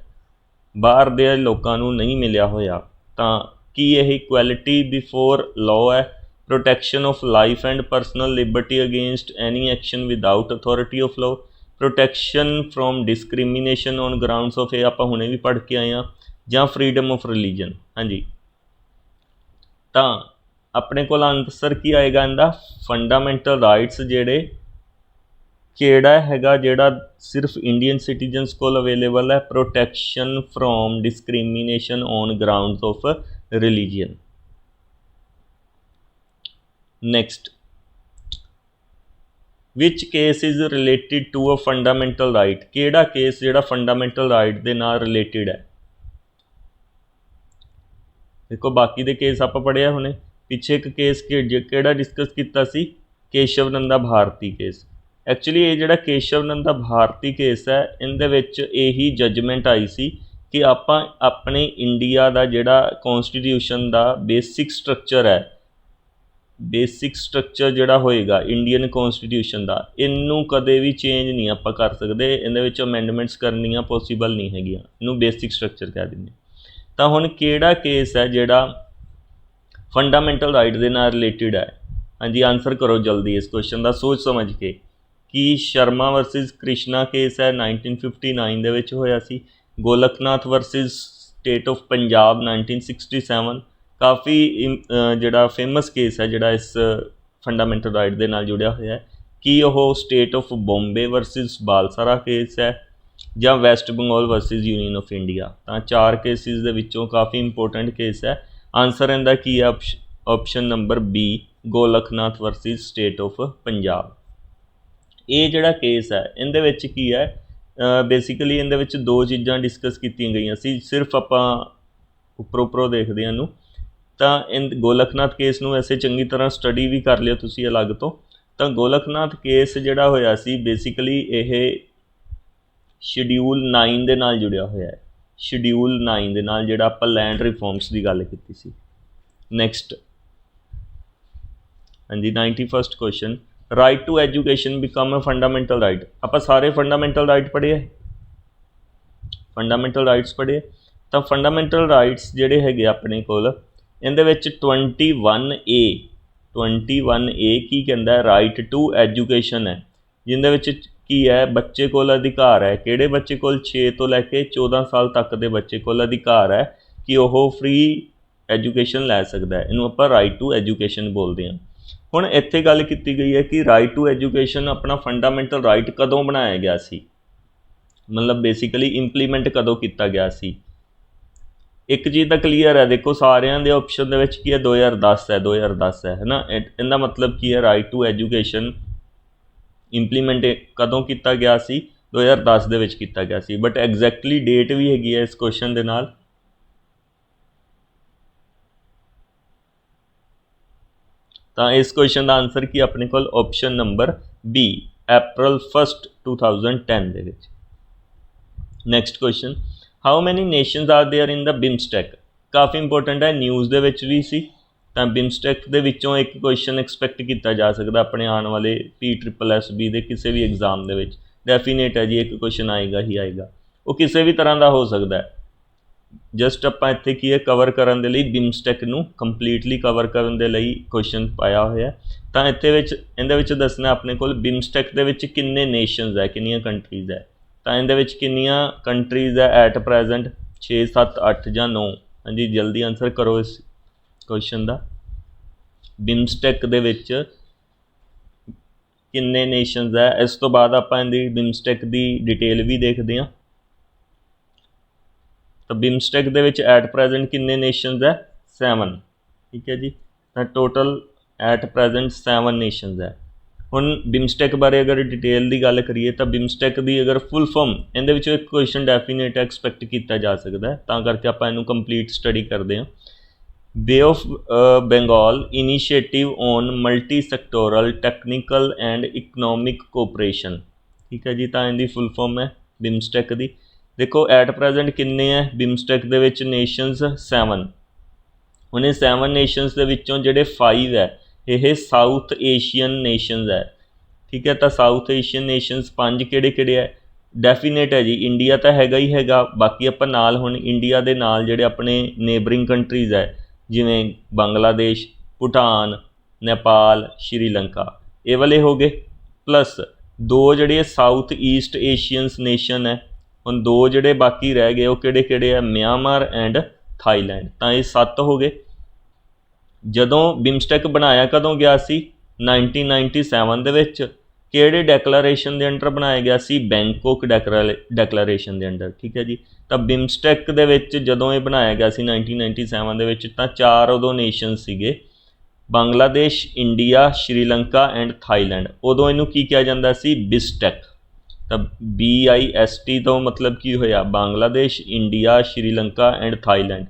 ਬਾਹਰ ਦੇ ਲੋਕਾਂ ਨੂੰ ਨਹੀਂ ਮਿਲਿਆ ਹੋਇਆ? ਤਾਂ ਕੀ ਇਹ ਇਕੁਐਲਿਟੀ ਬਿਫੋਰ ਲਾਅ ਹੈ, protection of life and personal Liberty against any action without authority of law, protection from discrimination on grounds of, ਇਹ ਆਪਾਂ ਹੁਣੇ ਵੀ ਪੜ੍ਹ ਕੇ ਆਏ ਹਾਂ, ਜਾਂ ਫਰੀਡਮ ਆਫ ਰਿਲੀਜਨ? ਹਾਂਜੀ, ਤਾਂ ਆਪਣੇ ਕੋਲ ਆਨਸਰ ਕੀ ਆਏਗਾ ਇਹਦਾ? ਫੰਡਾਮੈਂਟਲ ਰਾਈਟਸ ਜਿਹੜੇ ਕਿਹੜਾ ਹੈਗਾ ਜਿਹੜਾ ਸਿਰਫ ਇੰਡੀਅਨ ਸਿਟੀਜ਼ਨਸ ਕੋਲ ਅਵੇਲੇਬਲ ਹੈ? Protection from discrimination on grounds of religion. Next, which case is related to a fundamental right? ਕਿਹੜਾ ਕੇਸ ਜਿਹੜਾ ਫੰਡਾਮੈਂਟਲ ਰਾਈਟ ਦੇ ਨਾਲ ਰਿਲੇਟਿਡ ਹੈ? ਦੇਖੋ ਬਾਕੀ ਦੇ ਕੇਸ ਆਪਾਂ ਪੜ੍ਹਿਆ ਹੁਣੇ, ਪਿੱਛੇ ਇੱਕ ਕੇਸ ਕਿਹੜਾ ਡਿਸਕਸ ਕੀਤਾ ਸੀ? ਕੇਸ਼ਵ ਨੰਦਾ ਭਾਰਤੀ ਕੇਸ। ਐਕਚੁਅਲੀ ਇਹ ਜਿਹੜਾ ਕੇਸ਼ਵ ਨੰਦਾ ਭਾਰਤੀ ਕੇਸ ਹੈ, ਇਹਦੇ ਵਿੱਚ ਇਹੀ ਜੱਜਮੈਂਟ ਆਈ ਸੀ ਕਿ ਆਪਾਂ ਆਪਣੇ ਇੰਡੀਆ ਦਾ ਜਿਹੜਾ ਕੌਂਸਟੀਟਿਊਸ਼ਨ ਦਾ ਬੇਸਿਕ ਸਟਰਕਚਰ ਹੈ, ਬੇਸਿਕ ਸਟਰਕਚਰ ਜਿਹੜਾ ਹੋਏਗਾ ਇੰਡੀਅਨ ਕੌਂਸਟੀਟਿਊਸ਼ਨ ਦਾ, ਇਹਨੂੰ ਕਦੇ ਵੀ ਚੇਂਜ ਨਹੀਂ ਆਪਾਂ ਕਰ ਸਕਦੇ। ਇਹਦੇ ਵਿੱਚ ਅਮੈਂਡਮੈਂਟਸ ਕਰਨੀਆਂ ਪੋਸੀਬਲ ਨਹੀਂ ਹੈਗੀਆਂ, ਇਹਨੂੰ ਬੇਸਿਕ ਸਟਰਕਚਰ ਕਹਿ ਦਿੰਦੇ। ਤਾਂ ਹੁਣ ਕਿਹੜਾ ਕੇਸ ਹੈ ਜਿਹੜਾ ਫੰਡਾਮੈਂਟਲ ਰਾਈਟ ਦੇ ਨਾਲ ਰਿਲੇਟਿਡ ਹੈ? ਹਾਂਜੀ, ਆਨਸਰ ਕਰੋ ਜਲਦੀ ਇਸ ਕੁਐਸਚਨ ਦਾ ਸੋਚ ਸਮਝ ਕੇ। ਕੀ ਸ਼ਰਮਾ ਵਰਸਿਸ ਕ੍ਰਿਸ਼ਨਾ ਕੇਸ ਹੈ, 1959 ਦੇ ਵਿੱਚ ਹੋਇਆ ਸੀ? ਗੋਲਕਨਾਥ ਵਰਸਿਸ ਸਟੇਟ ਆਫ ਪੰਜਾਬ 1967, ਕਾਫੀ ਜਿਹੜਾ ਫੇਮਸ ਕੇਸ ਹੈ ਜਿਹੜਾ ਇਸ ਫੰਡਾਮੈਂਟਲ ਰਾਈਟ ਦੇ ਨਾਲ ਜੁੜਿਆ ਹੋਇਆ ਹੈ। ਕੀ ਉਹ state of Bombay versus Balsara case ਹੈ, ਜਾਂ West Bengal versus union of India? ਤਾਂ 4 ਕੇਸਿਸ ਦੇ ਵਿੱਚੋਂ ਕਾਫੀ ਇੰਪੋਰਟੈਂਟ ਕੇਸ ਹੈ। ਆਨਸਰ ਇਹਦਾ ਕੀ ਹੈ? Option number B, Golaknath versus state of Punjab. ਇਹ ਜਿਹੜਾ ਕੇਸ ਹੈ ਇਹਦੇ ਵਿੱਚ ਕੀ ਹੈ, ਬੇਸਿਕਲੀ ਇਹਦੇ ਵਿੱਚ 2 ਚੀਜ਼ਾਂ ਡਿਸਕਸ ਕੀਤੀਆਂ ਗਈਆਂ ਸੀ, ਸਿਰਫ ਆਪਾਂ ਉੱਪਰੋਂ ਦੇਖਦੇ ਹਾਂ ਇਹਨੂੰ। ਤਾਂ ਗੋਲਕਨਾਥ ਕੇਸ ਨੂੰ ਵੈਸੇ ਚੰਗੀ ਤਰ੍ਹਾਂ ਸਟੱਡੀ ਵੀ ਕਰ ਲਿਓ ਤੁਸੀਂ ਅਲੱਗ ਤੋਂ। ਤਾਂ ਗੋਲਕਨਾਥ ਕੇਸ ਜਿਹੜਾ ਹੋਇਆ ਸੀ ਬੇਸਿਕਲੀ ਇਹ ਸ਼ਡਿਊਲ 9 ਦੇ ਨਾਲ ਜੁੜਿਆ ਹੋਇਆ ਹੈ, ਸ਼ਡਿਊਲ 9 ਦੇ ਨਾਲ, ਜਿਹੜਾ ਆਪਾਂ ਲੈਂਡ ਰਿਫੋਰਮਸ ਦੀ ਗੱਲ ਕੀਤੀ ਸੀ। ਨੈਕਸਟ, हाँ जी 91st question, right to education become a fundamental right. आप सारे फंडामेंटल राइट पढ़े है, फंडामेंटल राइट्स पढ़े, तो फंडामेंटल राइट्स ਜਿਹੜੇ ਹੈਗੇ ਆਪਣੇ ਕੋਲ ਇਹਦੇ ਵਿੱਚ 21A ਕੀ ਕਹਿੰਦਾ, ਰਾਈਟ ਟੂ ਐਜੂਕੇਸ਼ਨ ਹੈ, ਜਿਹਦੇ ਵਿੱਚ ਕੀ ਹੈ ਬੱਚੇ ਕੋਲ ਅਧਿਕਾਰ ਹੈ, ਕਿਹੜੇ ਬੱਚੇ ਕੋਲ 6 ਤੋਂ ਲੈ ਕੇ 14 ਸਾਲ ਤੱਕ ਦੇ ਬੱਚੇ ਕੋਲ ਅਧਿਕਾਰ ਹੈ ਕਿ ਉਹ ਫ੍ਰੀ ਐਜੂਕੇਸ਼ਨ ਲੈ ਸਕਦਾ ਹੈ, ਇਹਨੂੰ ਆਪਾਂ ਰਾਈਟ ਟੂ ਐਜੂਕੇਸ਼ਨ ਬੋਲਦੇ ਹਾਂ। ਹੁਣ ਇੱਥੇ ਗੱਲ ਕੀਤੀ ਗਈ ਹੈ ਕਿ ਰਾਈਟ ਟੂ ਐਜੂਕੇਸ਼ਨ ਆਪਣਾ ਫੰਡਾਮੈਂਟਲ ਰਾਈਟ ਕਦੋਂ ਬਣਾਇਆ ਗਿਆ ਸੀ, ਮਤਲਬ ਬੇਸਿਕਲੀ ਇੰਪਲੀਮੈਂਟ ਕਦੋਂ ਕੀਤਾ ਗਿਆ ਸੀ। ਇੱਕ ਚੀਜ਼ ਤਾਂ ਕਲੀਅਰ ਹੈ, ਦੇਖੋ ਸਾਰਿਆਂ ਦੇ ਆਪਸ਼ਨ ਦੇ ਵਿੱਚ ਕੀ ਹੈ 2010 ਹੈ ਨਾ, ਇਹਦਾ ਮਤਲਬ ਕੀ ਹੈ ਰਾਈਟ ਟੂ ਐਜੂਕੇਸ਼ਨ ਇੰਪਲੀਮੈਂਟ ਕਦੋਂ ਕੀਤਾ ਗਿਆ ਸੀ, 2010 ਦੇ ਵਿੱਚ ਕੀਤਾ ਗਿਆ ਸੀ, ਬਟ ਐਗਜ਼ੈਕਟਲੀ ਡੇਟ ਵੀ ਹੈਗੀ ਹੈ ਇਸ ਕੁਐਸਚਨ ਦੇ ਨਾਲ। ਤਾਂ ਇਸ ਕੁਐਸਚਨ ਦਾ ਆਨਸਰ ਕੀ ਆਪਣੇ ਕੋਲ ਆਪਸ਼ਨ ਨੰਬਰ B, April 1, 2010 ਦੇ ਵਿੱਚ। Next question, how many nations are there in the BIMSTEC. ਕਾਫੀ ਇੰਪੋਰਟੈਂਟ ਹੈ, ਨਿਊਜ਼ ਦੇ ਵਿੱਚ ਵੀ ਸੀ, ਤਾਂ ਬਿਮਸਟੈਕ ਦੇ ਵਿੱਚੋਂ ਇੱਕ ਕੁਐਸਚਨ ਐਕਸਪੈਕਟ ਕੀਤਾ ਜਾ ਸਕਦਾ ਆਪਣੇ ਆਉਣ ਵਾਲੇ PSSB ਦੇ ਕਿਸੇ ਵੀ ਐਗਜ਼ਾਮ ਦੇ ਵਿੱਚ, ਡੈਫੀਨੇਟ ਹੈ ਜੀ ਇੱਕ ਕੁਐਸਚਨ ਆਏਗਾ ਹੀ ਆਏਗਾ, ਉਹ ਕਿਸੇ ਵੀ ਤਰ੍ਹਾਂ ਦਾ ਹੋ ਸਕਦਾ ਹੈ। ਜਸਟ ਆਪਾਂ ਇੱਥੇ ਕੀ ਹੈ ਕਵਰ ਕਰਨ ਦੇ ਲਈ ਬਿਮਸਟੈਕ ਨੂੰ ਕੰਪਲੀਟਲੀ ਕਵਰ ਕਰਨ ਦੇ ਲਈ ਕੁਐਸਚਨ ਪਾਇਆ ਹੋਇਆ। ਤਾਂ ਇੱਥੇ ਵਿੱਚ ਇਹਦੇ ਵਿੱਚ ਦੱਸਣਾ ਆਪਣੇ ਕੋਲ ਬਿਮਸਟੈਕ ਦੇ ਵਿੱਚ ਕਿੰਨੇ ਨੇਸ਼ਨਸ ਹੈ, ਕਿੰਨੀਆਂ ਕੰਟਰੀਜ਼ ਹੈ, ਤਾਂ ਇਹਦੇ ਵਿੱਚ ਕਿੰਨੀਆਂ ਕੰਟਰੀਜ਼ ਹੈ ਐਟ ਪ੍ਰੈਜੈਂਟ, 6, 7, 8 ਜਾਂ 9। ਹਾਂਜੀ ਜਲਦੀ ਆਨਸਰ ਕਰੋ ਇਸ ਕੁਐਸਚਨ ਦਾ, ਬਿਮਸਟੈਕ ਦੇ ਵਿੱਚ ਕਿੰਨੇ ਨੇਸ਼ਨਸ ਹੈ। ਇਸ ਤੋਂ ਬਾਅਦ ਆਪਾਂ ਇਹਦੀ ਬਿਮਸਟੈਕ ਦੀ ਡਿਟੇਲ ਵੀ ਦੇਖਦੇ ਹਾਂ। ਤਾਂ ਬਿਮਸਟੈਕ ਦੇ ਵਿੱਚ ਐਟ ਪ੍ਰੈਜੈਂਟ ਕਿੰਨੇ ਨੇਸ਼ਨਸ ਹੈ, 7, ਠੀਕ ਹੈ ਜੀ। ਤਾਂ ਟੋਟਲ ਐਟ ਪ੍ਰੈਜੈਂਟ 7 ਨੇਸ਼ਨਸ ਹੈ। ਹੁਣ ਬਿਮਸਟੈਕ ਬਾਰੇ ਅਗਰ ਡਿਟੇਲ ਦੀ ਗੱਲ ਕਰੀਏ ਤਾਂ ਬਿਮਸਟੈਕ ਦੀ ਅਗਰ ਫੁੱਲ ਫॉर्म ਇਹਦੇ ਵਿੱਚੋਂ ਇੱਕ ਕੁਐਸਚਨ ਡੈਫੀਨੇਟ ਐਕਸਪੈਕਟ ਕੀਤਾ ਜਾ ਸਕਦਾ, ਤਾਂ ਕਰਕੇ ਆਪਾਂ ਇਹਨੂੰ ਕੰਪਲੀਟ ਸਟੱਡੀ ਕਰਦੇ ਹਾਂ। Bay of Bengal initiative on multi sectoral technical and economic cooperation, ਠੀਕ ਹੈ ਜੀ। ਤਾਂ ਇਹਦੀ ਫੁੱਲ ਫॉर्म ਹੈ ਬਿਮਸਟੈਕ ਦੀ। ਦੇਖੋ ਐਟ ਪ੍ਰੈਜੈਂਟ ਕਿੰਨੇ ਹੈ ਬਿਮਸਟੈਕ ਦੇ ਵਿੱਚ ਨੇਸ਼ਨਸ, 7। ਹੁਣ ਇਹ 7 ਨੇਸ਼ਨਸ ਦੇ ਵਿੱਚੋਂ ਜਿਹੜੇ 5 ਹੈ ਇਹ ਸਾਊਥ ਏਸ਼ੀਅਨ ਨੇਸ਼ਨਸ ਹੈ, ਠੀਕ ਹੈ। ਤਾਂ ਸਾਊਥ ਏਸ਼ੀਅਨ ਨੇਸ਼ਨਸ 5 ਕਿਹੜੇ ਹੈ, ਡੈਫੀਨੇਟ ਹੈ ਜੀ ਇੰਡੀਆ ਤਾਂ ਹੈਗਾ ਹੀ ਹੈਗਾ, ਬਾਕੀ ਆਪਾਂ ਨਾਲ ਹੁਣ ਇੰਡੀਆ ਦੇ ਨਾਲ ਜਿਹੜੇ ਆਪਣੇ ਨੇਬਰਿੰਗ ਕੰਟਰੀਜ਼ ਹੈ ਜਿਵੇਂ ਬੰਗਲਾਦੇਸ਼, ਭੂਟਾਨ, ਨੇਪਾਲ, ਸ਼੍ਰੀਲੰਕਾ, ਇਹ ਵਾਲੇ ਹੋ ਗਏ, ਪਲੱਸ 2 ਜਿਹੜੇ ਸਾਊਥ ਈਸਟ ਏਸ਼ੀਅਨਸ ਨੇਸ਼ਨ ਹੈ। ਹੁਣ 2 ਜਿਹੜੇ ਬਾਕੀ ਰਹਿ ਗਏ ਉਹ ਕਿਹੜੇ ਹੈ, ਮਿਆਂਮਾਰ ਐਂਡ ਥਾਈਲੈਂਡ। ਤਾਂ ਇਹ 7 ਹੋ ਗਏ। ਜਦੋਂ ਬਿਮਸਟੈਕ ਬਣਾਇਆ ਕਦੋਂ ਗਿਆ ਸੀ, 1997 ਦੇ ਵਿੱਚ। ਕਿਹੜੇ ਡੈਕਲੇਰੇਸ਼ਨ ਦੇ ਅੰਡਰ ਬਣਾਇਆ ਗਿਆ ਸੀ, ਬੈਂਕੋਕ ਡੈਕਲੇਰੇਸ਼ਨ ਦੇ ਅੰਡਰ, ਠੀਕ ਹੈ ਜੀ। ਤਾਂ ਬਿਮਸਟੈਕ ਦੇ ਵਿੱਚ ਜਦੋਂ ਇਹ ਬਣਾਇਆ ਗਿਆ ਸੀ 1997 ਦੇ ਵਿੱਚ, ਤਾਂ 4 ਉਦੋਂ ਨੇਸ਼ਨ ਸੀਗੇ, Bangladesh, India, Sri Lanka and Thailand. ਉਦੋਂ ਇਹਨੂੰ ਕੀ ਕਿਹਾ ਜਾਂਦਾ ਸੀ, ਬਿਸਟੈਕ। ਤਾਂ BIST ਤੋਂ ਮਤਲਬ ਕੀ ਹੋਇਆ, Bangladesh, India, Sri Lanka and Thailand.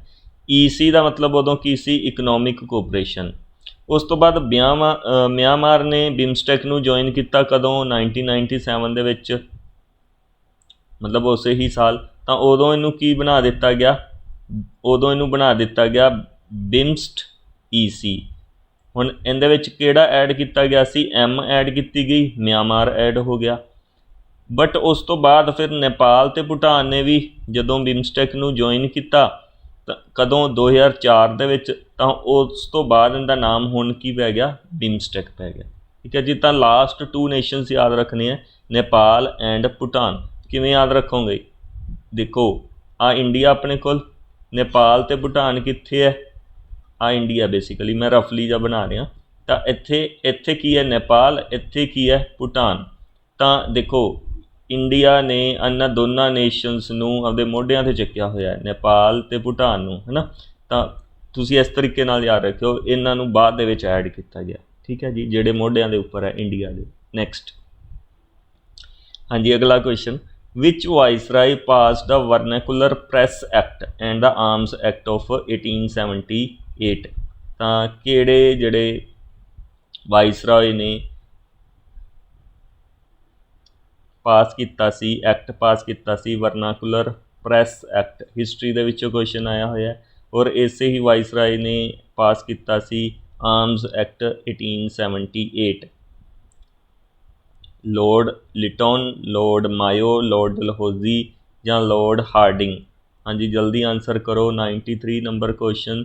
EC ਦਾ ਮਤਲਬ ਉਦੋਂ ਕੀ ਸੀ, ਇਕਨੋਮਿਕ ਕੋਪਰੇਸ਼ਨ। ਉਸ ਤੋਂ ਬਾਅਦ ਮਿਆਂਮਾਰ ਨੇ ਬਿਮਸਟੈਕ ਨੂੰ ਜੁਆਇਨ ਕੀਤਾ ਕਦੋਂ, 1997 ਦੇ ਵਿੱਚ, ਮਤਲਬ ਉਸੇ ਹੀ ਸਾਲ। ਤਾਂ ਉਦੋਂ ਇਹਨੂੰ ਕੀ ਬਣਾ ਦਿੱਤਾ ਗਿਆ, ਉਦੋਂ ਇਹਨੂੰ ਬਣਾ ਦਿੱਤਾ ਗਿਆ ਬਿਮਸਟ EC। ਹੁਣ ਇਹਦੇ ਵਿੱਚ ਕਿਹੜਾ ਐਡ ਕੀਤਾ ਗਿਆ ਸੀ, M ਐਡ ਕੀਤੀ ਗਈ, ਮਿਆਂਮਾਰ ਐਡ ਹੋ ਗਿਆ। ਬਟ ਉਸ ਤੋਂ ਬਾਅਦ ਫਿਰ ਨੇਪਾਲ ਅਤੇ ਭੂਟਾਨ ਨੇ ਵੀ ਜਦੋਂ ਬਿਮਸਟੈਕ ਨੂੰ ਜੁਆਇਨ ਕੀਤਾ, ਤਾਂ ਕਦੋਂ, 2004 ਦੇ ਵਿੱਚ। ਤਾਂ ਉਸ ਤੋਂ ਬਾਅਦ ਇਹਦਾ ਨਾਮ ਹੁਣ ਕੀ ਪੈ ਗਿਆ, ਬਿਮਸਟੈਕ ਪੈ ਗਿਆ, ਠੀਕ ਹੈ ਜੀ। ਤਾਂ ਲਾਸਟ 2 ਨੇਸ਼ਨਸ ਯਾਦ ਰੱਖਣੇ ਹੈ, ਨੇਪਾਲ ਐਂਡ ਭੂਟਾਨ। ਕਿਵੇਂ ਯਾਦ ਰੱਖੋਗੇ, ਦੇਖੋ ਆ ਇੰਡੀਆ ਆਪਣੇ ਕੋਲ, ਨੇਪਾਲ ਅਤੇ ਭੂਟਾਨ ਕਿੱਥੇ ਹੈ, ਆ ਇੰਡੀਆ ਬੇਸਿਕਲੀ, ਮੈਂ ਰਫਲੀ ਜਿਹਾ ਬਣਾ ਰਿਹਾ। ਤਾਂ ਇੱਥੇ ਕੀ ਹੈ ਨੇਪਾਲ, ਇੱਥੇ ਕੀ ਹੈ ਭੂਟਾਨ। ਤਾਂ ਦੇਖੋ ਇੰਡੀਆ ਨੇ ਇਹਨਾਂ ਦੋਨਾਂ ਨੇਸ਼ਨਸ ਨੂੰ ਆਪਦੇ ਮੋਢਿਆਂ 'ਤੇ ਚੱਕਿਆ ਹੋਇਆ, ਨੇਪਾਲ ਅਤੇ ਭੂਟਾਨ ਨੂੰ, ਹੈ ਨਾ। ਤਾਂ ਤੁਸੀਂ ਇਸ ਤਰੀਕੇ ਨਾਲ ਯਾਦ ਰੱਖਿਓ, ਇਹਨਾਂ ਨੂੰ ਬਾਅਦ ਦੇ ਵਿੱਚ ਐਡ ਕੀਤਾ ਗਿਆ, ਠੀਕ ਹੈ ਜੀ, ਜਿਹੜੇ ਮੋਢਿਆਂ ਦੇ ਉੱਪਰ ਹੈ ਇੰਡੀਆ ਦੇ। ਨੈਕਸਟ, ਹਾਂਜੀ ਅਗਲਾ question, which viceroy pass the vernacular press act and the arms act of 1878। ਤਾਂ ਕਿਹੜੇ ਜਿਹੜੇ ਵਾਇਸਰਾਏ ਨੇ ਪਾਸ ਕੀਤਾ ਸੀ, ਐਕਟ ਪਾਸ ਕੀਤਾ ਸੀ ਵਰਨਾਕੂਲਰ ਪ੍ਰੈਸ ਐਕਟ। ਹਿਸਟਰੀ ਦੇ ਵਿੱਚੋਂ ਕੁਐਸਚਨ ਆਇਆ ਹੋਇਆ, ਔਰ ਇਸੇ ਹੀ ਵਾਇਸਰਾਏ ਨੇ ਪਾਸ ਕੀਤਾ ਸੀ arms act 1878। Lord ਲਿਟਨ, lord mayo, lord Dalhousie ਜਾਂ ਲੌਰਡ ਹਾਰਡਿੰਗ। ਹਾਂਜੀ ਜਲਦੀ ਆਨਸਰ ਕਰੋ। 93 ਨੰਬਰ ਕੁਐਸਚਨ,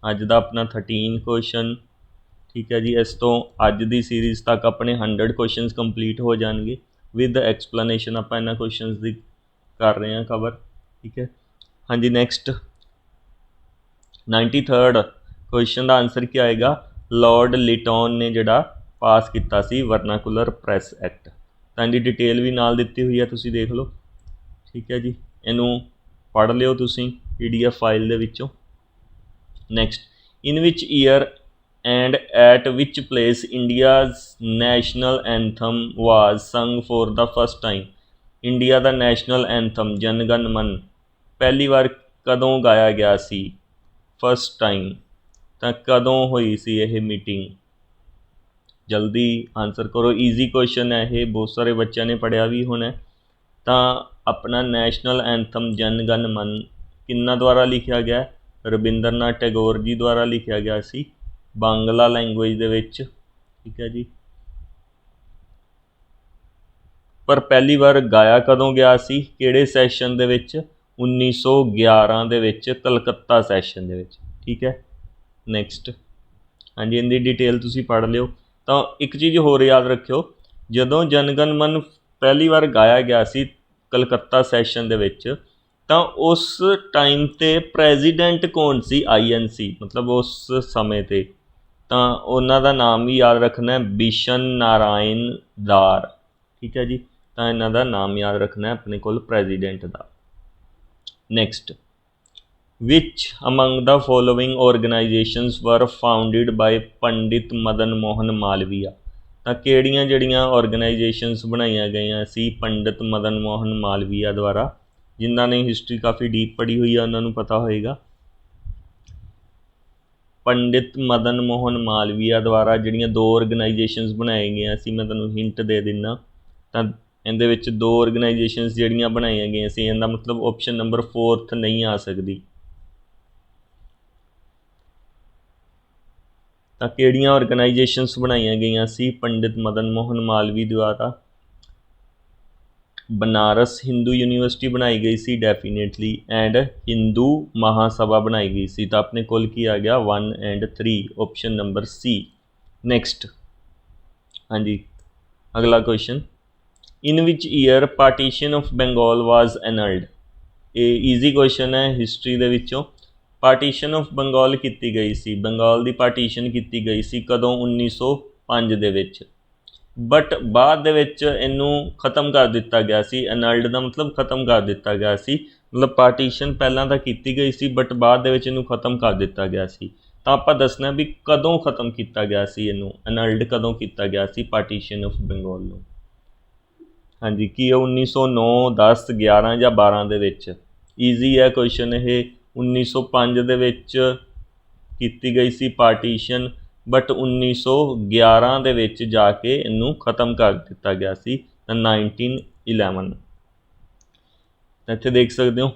ਅੱਜ ਦਾ ਆਪਣਾ 13 ਕੁਐਸਚਨ। ਠੀਕ ਹੈ ਜੀ, ਇਸ ਤੋਂ ਅੱਜ ਦੀ ਸੀਰੀਜ਼ ਤੱਕ ਆਪਣੇ 100 ਕੁਐਸਚਨਸ ਕੰਪਲੀਟ ਹੋ ਜਾਣਗੇ ਵਿਦ ਐਕਸਪਲੇਨੇਸ਼ਨ। ਆਪਾਂ ਇਹਨਾਂ ਕੁਐਸਚਨਸ ਦੀ ਕਰ ਰਹੇ ਹਾਂ ਕਵਰ। ਠੀਕ ਹੈ ਹਾਂਜੀ, ਨੈਕਸਟ 93rd ਕੁਐਸਚਨ ਦਾ ਆਨਸਰ ਕੀ ਆਏਗਾ? ਲੌਰਡ ਲਿਟਨ ਨੇ ਜਿਹੜਾ ਪਾਸ ਕੀਤਾ ਸੀ ਵਰਨਾਕੂਲਰ ਪ੍ਰੈਸ ਐਕਟ। ਤਾਂ ਇਹਦੀ ਡਿਟੇਲ ਵੀ ਨਾਲ ਦਿੱਤੀ ਹੋਈ ਹੈ, ਤੁਸੀਂ ਦੇਖ ਲਓ। ਠੀਕ ਹੈ ਜੀ, ਇਹਨੂੰ ਪੜ੍ਹ ਲਿਓ ਤੁਸੀਂ PDF ਫਾਈਲ ਦੇ ਵਿੱਚੋਂ। Next, in which year and at which place India's national anthem was sung for the first time. India ਦਾ ਨੈਸ਼ਨਲ ਐਂਥਮ ਜਨ ਗਣ ਮਨ ਪਹਿਲੀ ਵਾਰ ਕਦੋਂ ਗਾਇਆ ਗਿਆ ਸੀ? First time. ਤਾਂ ਕਦੋਂ ਹੋਈ ਸੀ ਇਹ ਮੀਟਿੰਗ? ਜਲਦੀ ਆਨਸਰ ਕਰੋ। ਈਜ਼ੀ ਕੁਐਸਚਨ ਹੈ ਇਹ, ਬਹੁਤ ਸਾਰੇ ਬੱਚਿਆਂ ਨੇ ਪੜ੍ਹਿਆ ਵੀ ਹੋਣਾ। ਤਾਂ ਆਪਣਾ ਨੈਸ਼ਨਲ ਐਂਥਮ ਜਨ ਗਣ ਮਨ ਕਿਹਨਾਂ ਦੁਆਰਾ ਲਿਖਿਆ ਗਿਆ? ਰਵਿੰਦਰਨਾਥ ਟੈਗੋਰ ਜੀ ਦੁਆਰਾ ਲਿਖਿਆ ਗਿਆ ਸੀ ਬਾਂਗਲਾ ਲੈਂਗੁਏਜ ਦੇ ਵਿੱਚ। ਠੀਕ ਹੈ ਜੀ, ਪਰ ਪਹਿਲੀ ਵਾਰ ਗਾਇਆ ਕਦੋਂ ਗਿਆ ਸੀ? ਕਿਹੜੇ ਸੈਸ਼ਨ ਦੇ ਵਿੱਚ? 1911 ਦੇ ਵਿੱਚ, ਕਲਕੱਤਾ ਸੈਸ਼ਨ ਦੇ ਵਿੱਚ। ਠੀਕ ਹੈ ਨੈਕਸਟ, ਹਾਂਜੀ ਇਹਦੀ ਡਿਟੇਲ ਤੁਸੀਂ ਪੜ੍ਹ ਲਿਓ। ਤਾਂ ਇੱਕ ਚੀਜ਼ ਹੋਰ ਯਾਦ ਰੱਖਿਓ, ਜਦੋਂ ਜਨ ਗਣ ਮਨ ਪਹਿਲੀ ਵਾਰ ਗਾਇਆ ਗਿਆ ਸੀ ਕਲਕੱਤਾ ਸੈਸ਼ਨ ਦੇ ਵਿੱਚ, ਤਾਂ ਉਸ ਟਾਈਮ 'ਤੇ ਪ੍ਰੈਜ਼ੀਡੈਂਟ ਕੌਣ ਸੀ? INC ਮਤਲਬ ਉਸ ਸਮੇਂ 'ਤੇ। ਤਾਂ ਉਹਨਾਂ ਦਾ ਨਾਮ ਵੀ ਯਾਦ ਰੱਖਣਾ, ਬਿਸ਼ਨ ਨਾਰਾਇਣ ਦਾਰ। ਠੀਕ ਹੈ ਜੀ, ਤਾਂ ਇਹਨਾਂ ਦਾ ਨਾਮ ਯਾਦ ਰੱਖਣਾ ਆਪਣੇ ਕੋਲ president the. Next, which among the following organizations were founded by ਪੰਡਿਤ ਮਦਨ ਮੋਹਨ ਮਾਲਵੀਆ? ਤਾਂ ਕਿਹੜੀਆਂ ਜਿਹੜੀਆਂ ਆਰਗੇਨਾਈਜੇਸ਼ਨਸ ਬਣਾਈਆਂ ਗਈਆਂ ਸੀ ਪੰਡਿਤ ਮਦਨ ਮੋਹਨ ਮਾਲਵੀਆ ਦੁਆਰਾ? ਜਿਨ੍ਹਾਂ ਨੇ ਹਿਸਟਰੀ ਕਾਫੀ ਡੀਪ ਪੜ੍ਹੀ ਹੋਈ ਆ ਉਹਨਾਂ ਨੂੰ ਪਤਾ ਹੋਏਗਾ। ਪੰਡਿਤ ਮਦਨ ਮੋਹਨ ਮਾਲਵੀਆ ਦੁਆਰਾ ਜਿਹੜੀਆਂ 2 ਆਰਗੇਨਾਈਜੇਸ਼ਨਸ ਬਣਾਈਆਂ ਗਈਆਂ ਸੀ, ਮੈਂ ਤੁਹਾਨੂੰ ਹਿੰਟ ਦੇ ਦਿੰਦਾ। ਤਾਂ ਇਹਦੇ ਵਿੱਚ 2 ਆਰਗੇਨਾਈਜੇਸ਼ਨਸ ਜਿਹੜੀਆਂ ਬਣਾਈਆਂ ਗਈਆਂ ਸੀ, ਇਹਦਾ ਮਤਲਬ ਆਪਸ਼ਨ ਨੰਬਰ 4 ਨਹੀਂ ਆ ਸਕਦੀ। ਤਾਂ ਕਿਹੜੀਆਂ ਆਰਗੇਨਾਈਜੇਸ਼ਨਸ ਬਣਾਈਆਂ ਗਈਆਂ ਸੀ ਪੰਡਿਤ ਮਦਨ ਮੋਹਨ ਮਾਲਵੀ ਦੁਆਰਾ? ਬਨਾਰਸ ਹਿੰਦੂ ਯੂਨੀਵਰਸਿਟੀ ਬਣਾਈ ਗਈ ਸੀ ਡੈਫੀਨੇਟਲੀ, ਐਂਡ ਹਿੰਦੂ ਮਹਾਸਭਾ ਬਣਾਈ ਗਈ ਸੀ। ਤਾਂ ਆਪਣੇ ਕੋਲ ਕੀ ਆ ਗਿਆ? 1 and 3, option number C। Next, ਹਾਂਜੀ ਅਗਲਾ question, in which year partition of Bengal was annulled? ਇਹ ਈਜ਼ੀ ਕੁਐਸਚਨ ਹੈ ਹਿਸਟਰੀ ਦੇ ਵਿੱਚੋਂ। ਪਾਰਟੀਸ਼ਨ ਆਫ ਬੰਗਾਲ ਕੀਤੀ ਗਈ ਸੀ, ਬੰਗਾਲ ਦੀ ਪਾਰਟੀਸ਼ਨ ਕੀਤੀ ਗਈ ਸੀ ਕਦੋਂ? 1905 ਦੇ ਵਿੱਚ। ਬਟ ਬਾਅਦ ਦੇ ਵਿੱਚ ਇਹਨੂੰ ਖ਼ਤਮ ਕਰ ਦਿੱਤਾ ਗਿਆ ਸੀ। ਐਨਲਡ ਦਾ ਮਤਲਬ ਖ਼ਤਮ ਕਰ ਦਿੱਤਾ ਗਿਆ ਸੀ, ਮਤਲਬ ਪਾਰਟੀਸ਼ਨ ਪਹਿਲਾਂ ਤਾਂ ਕੀਤੀ ਗਈ ਸੀ ਬਟ ਬਾਅਦ ਦੇ ਵਿੱਚ ਇਹਨੂੰ ਖ਼ਤਮ ਕਰ ਦਿੱਤਾ ਗਿਆ ਸੀ। ਤਾਂ ਆਪਾਂ ਦੱਸਣਾ ਵੀ ਕਦੋਂ ਖ਼ਤਮ ਕੀਤਾ ਗਿਆ ਸੀ ਇਹਨੂੰ, ਐਨਲਡ ਕਦੋਂ ਕੀਤਾ ਗਿਆ ਸੀ ਪਾਰਟੀਸ਼ਨ ਆਫ ਬੰਗਾਲ ਨੂੰ? ਹਾਂਜੀ, ਕੀ 1909, 10, 11 ਜਾਂ 12 ਦੇ ਵਿੱਚ? ਈਜ਼ੀ ਹੈ ਕੁਐਸਚਨ ਇਹ। 1905 ਦੇ ਵਿੱਚ ਕੀਤੀ ਗਈ ਸੀ ਪਾਰਟੀਸ਼ਨ, ਬਟ 1911 ਦੇ ਵਿੱਚ ਜਾ ਕੇ ਇਹਨੂੰ ਖ਼ਤਮ ਕਰ ਦਿੱਤਾ ਗਿਆ ਸੀ। ਤਾਂ 1911। ਇੱਥੇ ਦੇਖ ਸਕਦੇ ਹੋ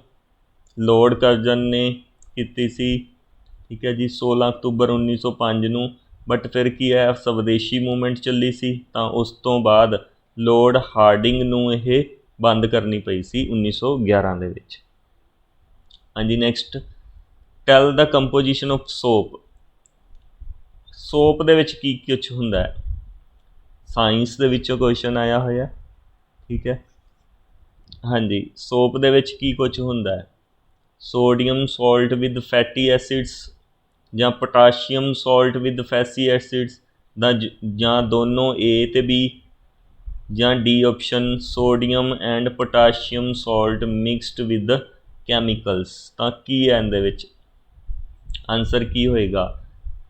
ਲੌਰਡ ਕਰਜ਼ਨ ਨੇ ਕੀਤੀ ਸੀ। ਠੀਕ ਹੈ ਜੀ, 16 ਅਕਤੂਬਰ 1905 ਨੂੰ। ਬਟ ਫਿਰ ਕੀ ਹੈ, ਸਵਦੇਸ਼ੀ ਮੂਵਮੈਂਟ ਚੱਲੀ ਸੀ, ਤਾਂ ਉਸ ਤੋਂ ਬਾਅਦ ਲੌਰਡ ਹਾਰਡਿੰਗ ਨੂੰ ਇਹ ਬੰਦ ਕਰਨੀ ਪਈ ਸੀ 1911 ਦੇ ਵਿੱਚ। ਹਾਂਜੀ next, tell the composition of soap. Soap ਦੇ ਵਿੱਚ ਕੀ ਕੁਛ ਹੁੰਦਾ ਹੈ? ਸਾਇੰਸ ਦੇ ਵਿੱਚੋਂ ਕੁਐਸਚਨ ਆਇਆ ਹੋਇਆ। ਠੀਕ ਹੈ ਹਾਂਜੀ, ਸੋਪ ਦੇ ਵਿੱਚ ਕੀ ਕੁਛ ਹੁੰਦਾ ਹੈ? Sodium salt with fatty acids, ਜਾਂ potassium salt with fatty acids, ਜਾਂ ਦੋਨੋਂ A ਅਤੇ B, ਜਾਂ D option sodium and potassium salt mixed with chemicals. ਤਾਂ ਕੀ ਹੈ ਇਹਦੇ ਵਿੱਚ ਆਨਸਰ ਕੀ ਹੋਏਗਾ?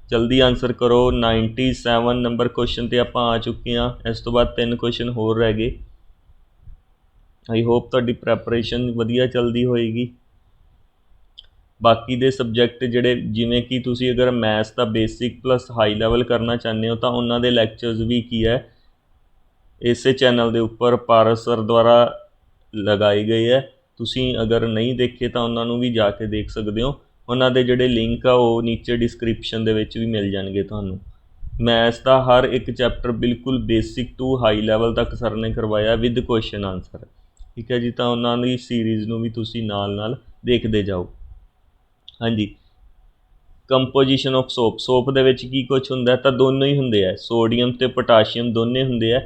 ਜਲਦੀ ਆਨਸਰ ਕਰੋ। 97 ਨੰਬਰ ਕੁਐਸਚਨ 'ਤੇ ਆਪਾਂ ਆ ਚੁੱਕੇ ਹਾਂ। ਇਸ ਤੋਂ ਬਾਅਦ 3 ਕੁਐਸਚਨ ਹੋਰ ਰਹਿ ਗਏ। ਆਈ ਹੋਪ ਤੁਹਾਡੀ ਪ੍ਰੈਪਰੇਸ਼ਨ ਵਧੀਆ ਚੱਲਦੀ ਹੋਏਗੀ। ਬਾਕੀ ਦੇ ਸਬਜੈਕਟ ਜਿਹੜੇ, ਜਿਵੇਂ ਕਿ ਤੁਸੀਂ ਅਗਰ ਮੈਥਸ ਦਾ ਬੇਸਿਕ ਪਲੱਸ ਹਾਈ ਲੈਵਲ ਕਰਨਾ ਚਾਹੁੰਦੇ ਹੋ, ਤਾਂ ਉਹਨਾਂ ਦੇ ਲੈਕਚਰਸ ਵੀ ਕੀ ਹੈ ਇਸੇ ਚੈਨਲ ਦੇ ਉੱਪਰ ਪਾਰਸ ਸਰ ਦੁਆਰਾ ਲਗਾਏ ਗਏ ਹੈ। ਤੁਸੀਂ ਅਗਰ ਨਹੀਂ ਦੇਖੇ ਤਾਂ ਉਹਨਾਂ ਨੂੰ ਵੀ ਜਾ ਕੇ ਦੇਖ ਸਕਦੇ ਹੋ। ਉਹਨਾਂ ਦੇ ਜਿਹੜੇ ਲਿੰਕ ਆ ਉਹ ਨੀਚੇ ਡਿਸਕ੍ਰਿਪਸ਼ਨ ਦੇ ਵਿੱਚ ਵੀ ਮਿਲ ਜਾਣਗੇ ਤੁਹਾਨੂੰ। ਮੈਥਸ ਦਾ ਹਰ ਇੱਕ ਚੈਪਟਰ ਬਿਲਕੁਲ ਬੇਸਿਕ ਟੂ ਹਾਈ ਲੈਵਲ ਤੱਕ ਸਰ ਨੇ ਕਰਵਾਇਆ ਵਿਦ ਕੁਐਸਚਨ ਆਨਸਰ, ਠੀਕ ਹੈ ਜੀ। ਤਾਂ ਉਹਨਾਂ ਦੀ ਸੀਰੀਜ਼ ਨੂੰ ਵੀ ਤੁਸੀਂ ਨਾਲ ਨਾਲ ਦੇਖਦੇ ਜਾਓ। ਹਾਂਜੀ, ਕੰਪੋਜੀਸ਼ਨ ਆਫ ਸੋਪ ਦੇ ਵਿੱਚ ਕੀ ਕੁਛ ਹੁੰਦਾ, ਤਾਂ ਦੋਨੋਂ ਹੀ ਹੁੰਦੇ ਆ, ਸੋਡੀਅਮ ਅਤੇ ਪੋਟਾਸ਼ੀਅਮ ਦੋਨੇ ਹੁੰਦੇ ਆ।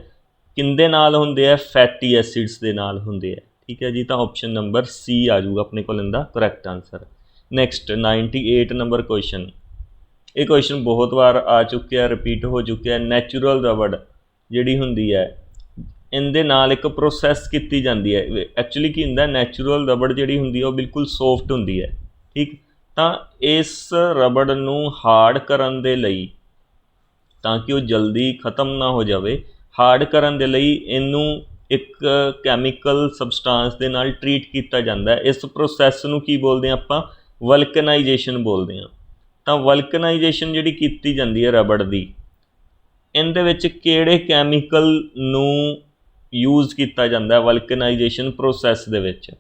ਕਿਹਦੇ ਨਾਲ ਹੁੰਦੇ ਆ, ਫੈਟੀ ਐਸਿਡਸ ਦੇ ਨਾਲ ਹੁੰਦੇ ਆ, ਠੀਕ ਹੈ ਜੀ। ਤਾਂ ਆਪਸ਼ਨ ਨੰਬਰ ਸੀ ਆ ਜਾਊਗਾ ਆਪਣੇ ਕੋਲ ਇਹਦਾ correct answer. Next 98 number question, ਇਹ ਕੁਐਸਚਨ ਬਹੁਤ ਵਾਰ ਆ ਚੁੱਕਿਆ, ਰਿਪੀਟ ਹੋ ਚੁੱਕਿਆ। ਨੈਚੁਰਲ ਰਬੜ ਜਿਹੜੀ ਹੁੰਦੀ ਹੈ ਇਹਦੇ ਨਾਲ ਇੱਕ ਪ੍ਰੋਸੈਸ ਕੀਤੀ ਜਾਂਦੀ ਹੈ। ਐਕਚੁਅਲੀ ਕੀ ਹੁੰਦਾ, ਨੈਚੁਰਲ ਰਬੜ ਜਿਹੜੀ ਹੁੰਦੀ ਹੈ ਉਹ ਬਿਲਕੁਲ ਸੋਫਟ ਹੁੰਦੀ ਹੈ, ਠੀਕ। ਤਾਂ ਇਸ ਰਬੜ ਨੂੰ ਹਾਰਡ ਕਰਨ ਦੇ ਲਈ, ਤਾਂ ਕਿ ਉਹ ਜਲਦੀ ਖ਼ਤਮ ਨਾ ਹੋ ਜਾਵੇ, ਹਾਰਡ ਕਰਨ ਦੇ ਲਈ ਇਹਨੂੰ ਇੱਕ ਕੈਮੀਕਲ ਸਬਸਟਾਂਸ ਦੇ ਨਾਲ ਟਰੀਟ ਕੀਤਾ ਜਾਂਦਾ ਹੈ। ਇਸ ਪ੍ਰੋਸੈਸ ਨੂੰ ਕੀ ਬੋਲਦੇ ਹਾਂ ਆਪਾਂ, ਵਲਕਨਾਈਜੇਸ਼ਨ ਬੋਲਦੇ ਹਾਂ। ਤਾਂ ਵਲਕਨਾਈਜੇਸ਼ਨ ਜਿਹੜੀ ਕੀਤੀ ਜਾਂਦੀ ਹੈ ਰਬੜ ਦੀ, ਇਹਦੇ ਵਿੱਚ ਕਿਹੜੇ ਕੈਮੀਕਲ ਨੂੰ ਯੂਜ਼ ਕੀਤਾ ਜਾਂਦਾ ਵਲਕਨਾਈਜੇਸ਼ਨ ਪ੍ਰੋਸੈਸ ਦੇ ਵਿੱਚ।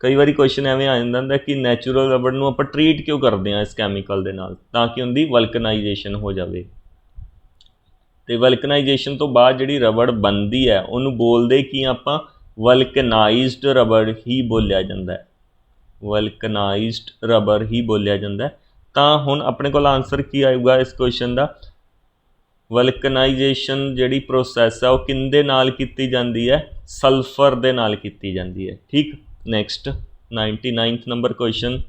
ਕਈ ਵਾਰੀ ਕੁਐਸਚਨ ਐਵੇਂ ਆ ਜਾਂਦਾ ਹੁੰਦਾ ਕਿ ਨੈਚੁਰਲ ਰਬੜ ਨੂੰ ਆਪਾਂ ਟਰੀਟ ਕਿਉਂ ਕਰਦੇ ਹਾਂ ਇਸ ਕੈਮੀਕਲ ਦੇ ਨਾਲ, ਤਾਂ ਕਿ ਉਹਦੀ ਵਲਕਨਾਈਜੇਸ਼ਨ ਹੋ ਜਾਵੇ। ਅਤੇ ਵਲਕਨਾਈਜੇਸ਼ਨ ਤੋਂ ਬਾਅਦ ਜਿਹੜੀ ਰਬੜ ਬਣਦੀ ਹੈ ਉਹਨੂੰ ਬੋਲਦੇ ਕੀ ਆਪਾਂ, ਵਲਕਨਾਈਜ਼ਡ ਰਬੜ ਹੀ ਬੋਲਿਆ ਜਾਂਦਾ ਹੈ, ਵਲਕਨਾਈਜ਼ਡ ਰਬੜ ਹੀ ਬੋਲਿਆ ਜਾਂਦਾ। ਤਾਂ ਹੁਣ ਆਪਣੇ ਕੋਲ ਆਨਸਰ ਕੀ ਆਊਗਾ ਇਸ ਕੁਐਸਚਨ ਦਾ, ਵਲਕਨਾਈਜੇਸ਼ਨ ਜਿਹੜੀ ਪ੍ਰੋਸੈਸ ਆ ਉਹ ਕਿਹਦੇ ਨਾਲ ਕੀਤੀ ਜਾਂਦੀ ਹੈ, ਸਲਫਰ ਦੇ ਨਾਲ ਕੀਤੀ ਜਾਂਦੀ ਹੈ, ਠੀਕ। Next 99 number question,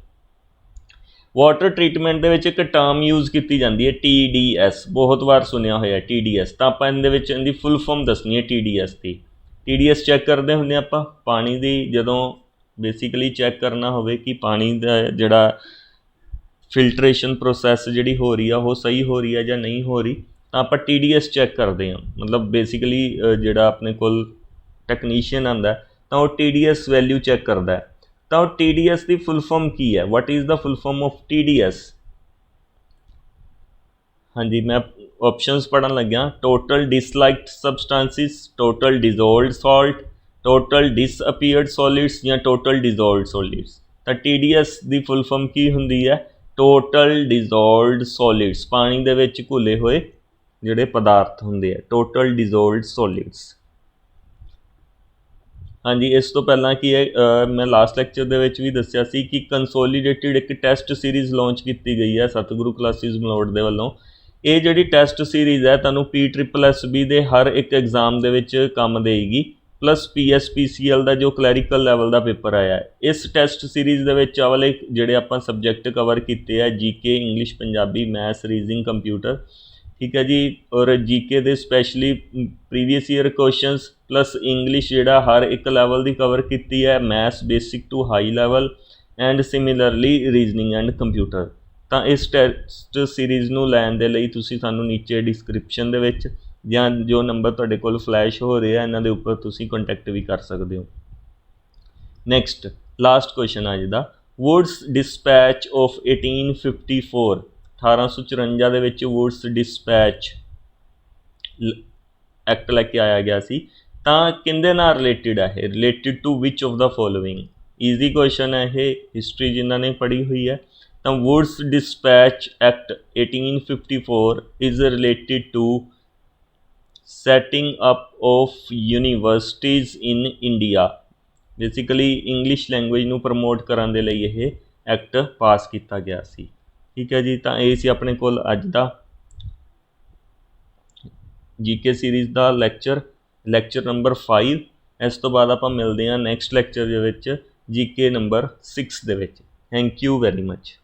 water treatment ਦੇ ਵਿੱਚ ਇੱਕ ਟਰਮ ਯੂਜ਼ ਕੀਤੀ ਜਾਂਦੀ ਹੈ TDS, ਬਹੁਤ ਵਾਰ ਸੁਣਿਆ ਹੋਇਆ TDS। ਤਾਂ ਆਪਾਂ ਇਹਦੇ ਵਿੱਚ ਇਹਦੀ ਫੁੱਲ ਫੋਰਮ ਦੱਸਣੀ ਹੈ TDS ਦੀ। TDS ਚੈੱਕ ਕਰਦੇ ਹੁੰਦੇ ਆਪਾਂ ਪਾਣੀ ਦੀ, ਜਦੋਂ ਬੇਸਿਕਲੀ ਚੈੱਕ ਕਰਨਾ ਹੋਵੇ ਕਿ ਪਾਣੀ ਦਾ ਜਿਹੜਾ ਫਿਲਟਰੇਸ਼ਨ ਪ੍ਰੋਸੈਸ ਜਿਹੜੀ ਹੋ ਰਹੀ ਆ ਉਹ ਸਹੀ ਹੋ ਰਹੀ ਹੈ ਜਾਂ ਨਹੀਂ ਹੋ ਰਹੀ, ਤਾਂ ਆਪਾਂ TDS ਚੈੱਕ ਕਰਦੇ ਹਾਂ। ਮਤਲਬ ਬੇਸਿਕਲੀ ਜਿਹੜਾ ਆਪਣੇ ਕੋਲ ਟੈਕਨੀਸ਼ੀਅਨ ਆਉਂਦਾ ਤਾਂ ਉਹ TDS ਵੈਲਿਊ ਚੈੱਕ ਕਰਦਾ ਹੈ। ਤਾਂ ਉਹ TDS ਦੀ ਫੁੱਲ ਫੋਰਮ ਕੀ ਹੈ, what is the full form of TDS। ਹਾਂਜੀ, ਮੈਂ ਆਪਸ਼ਨਸ ਪੜ੍ਹਨ ਲੱਗਿਆ, total disliked substances, total dissolved salt, total disappeared solids ਜਾਂ ਟੋਟਲ ਡਿਜ਼ੋਲਵਡ ਸੋਲਿਡਸ। ਤਾਂ TDS ਦੀ ਫੁੱਲ ਫੋਰਮ ਕੀ ਹੁੰਦੀ ਹੈ, ਟੋਟਲ ਡਿਜ਼ੋਲਵਡ ਸੋਲਿਡਸ, ਪਾਣੀ ਦੇ ਵਿੱਚ ਘੁਲੇ ਹੋਏ ਜਿਹੜੇ ਪਦਾਰਥ ਹੁੰਦੇ ਆ, ਟੋਟਲ ਡਿਜ਼ੋਲਵਡ ਸੋਲਿਡਸ। ਹਾਂਜੀ, ਇਸ ਤੋਂ ਪਹਿਲਾਂ ਕੀ ਹੈ, ਮੈਂ ਲਾਸਟ ਲੈਕਚਰ ਦੇ ਵਿੱਚ ਵੀ ਦੱਸਿਆ ਸੀ ਕਿ ਕੰਸੋਲੀਡੇਟਿਡ ਇੱਕ ਟੈਸਟ ਸੀਰੀਜ਼ ਲਾਂਚ ਕੀਤੀ ਗਈ ਹੈ ਸਤਿਗੁਰੂ ਕਲਾਸਿਸ ਮਲੋਟ ਦੇ ਵੱਲੋਂ। ਇਹ ਜਿਹੜੀ ਟੈਸਟ ਸੀਰੀਜ਼ ਹੈ ਤੁਹਾਨੂੰ PSSB ਦੇ ਹਰ ਇੱਕ ਐਗਜ਼ਾਮ ਦੇ ਵਿੱਚ ਕੰਮ ਦੇਗੀ, ਪਲੱਸ PSPCL ਦਾ ਜੋ ਕਲੈਰੀਕਲ ਲੈਵਲ ਦਾ ਪੇਪਰ ਆਇਆ ਹੈ। ਇਸ ਟੈਸਟ ਸੀਰੀਜ਼ ਦੇ ਵਿੱਚ ਵਾਲੇ ਜਿਹੜੇ ਆਪਾਂ ਸਬਜੈਕਟ ਕਵਰ ਕੀਤੇ ਆ, GK, English, Punjabi, maths, reasoning, computer, ਠੀਕ ਹੈ ਜੀ। ਔਰ GK ਦੇ specially previous year questions, plus English ਜਿਹੜਾ ਹਰ ਇੱਕ ਲੈਵਲ ਦੀ ਕਵਰ ਕੀਤੀ ਹੈ, maths basic to high level, and similarly reasoning and computer. ਤਾਂ ਇਸ ਟੈਸਟ ਸੀਰੀਜ਼ ਨੂੰ ਲੈਣ ਦੇ ਲਈ ਤੁਸੀਂ ਸਾਨੂੰ ਨੀਚੇ ਡਿਸਕ੍ਰਿਪਸ਼ਨ ਦੇ ਵਿੱਚ ਜਾਂ ਜੋ ਨੰਬਰ ਤੁਹਾਡੇ ਕੋਲ ਫਲੈਸ਼ ਹੋ ਰਿਹਾ ਇਹਨਾਂ ਦੇ ਉੱਪਰ ਤੁਸੀਂ ਕੰਟੈਕਟ ਵੀ ਕਰ ਸਕਦੇ ਹੋ। ਨੈਕਸਟ ਲਾਸਟ ਕੁਐਸਚਨ ਅੱਜ ਦਾ, ਵੁਡਸ ਡਿਸਪੈਚ ਆਫ 1854, 1854 ਦੇ ਵਿੱਚ ਵੁਡਸ ਡਿਸਪੈਚ ਐਕਟ ਲੈ ਕੇ ਆਇਆ ਗਿਆ ਸੀ। ਤਾਂ ਕਿਹਦੇ ਨਾਲ ਰਿਲੇਟਿਡ ਹੈ ਇਹ, related to which of the following. Easy question ਹੈ ਇਹ, ਹਿਸਟਰੀ ਜਿਨ੍ਹਾਂ ਨੇ ਪੜ੍ਹੀ ਹੋਈ ਹੈ। ਤਾਂ Wood's despatch act 1854 is related to setting up of universities in India. Basically English language ਨੂੰ ਪ੍ਰਮੋਟ ਕਰਨ ਦੇ ਲਈ ਇਹ ਐਕਟ ਪਾਸ ਕੀਤਾ ਗਿਆ ਸੀ, ਠੀਕ ਹੈ ਜੀ। ਤਾਂ ਇਹ ਸੀ ਆਪਣੇ ਕੋਲ ਅੱਜ ਦਾ GK ਸੀਰੀਜ਼ ਦਾ ਲੈਕਚਰ ਨੰਬਰ 5। ਇਸ ਤੋਂ ਬਾਅਦ ਆਪਾਂ ਮਿਲਦੇ ਹਾਂ ਨੈਕਸਟ ਲੈਕਚਰ ਦੇ ਵਿੱਚ GK ਨੰਬਰ 6 ਦੇ ਵਿੱਚ। Thank you very much.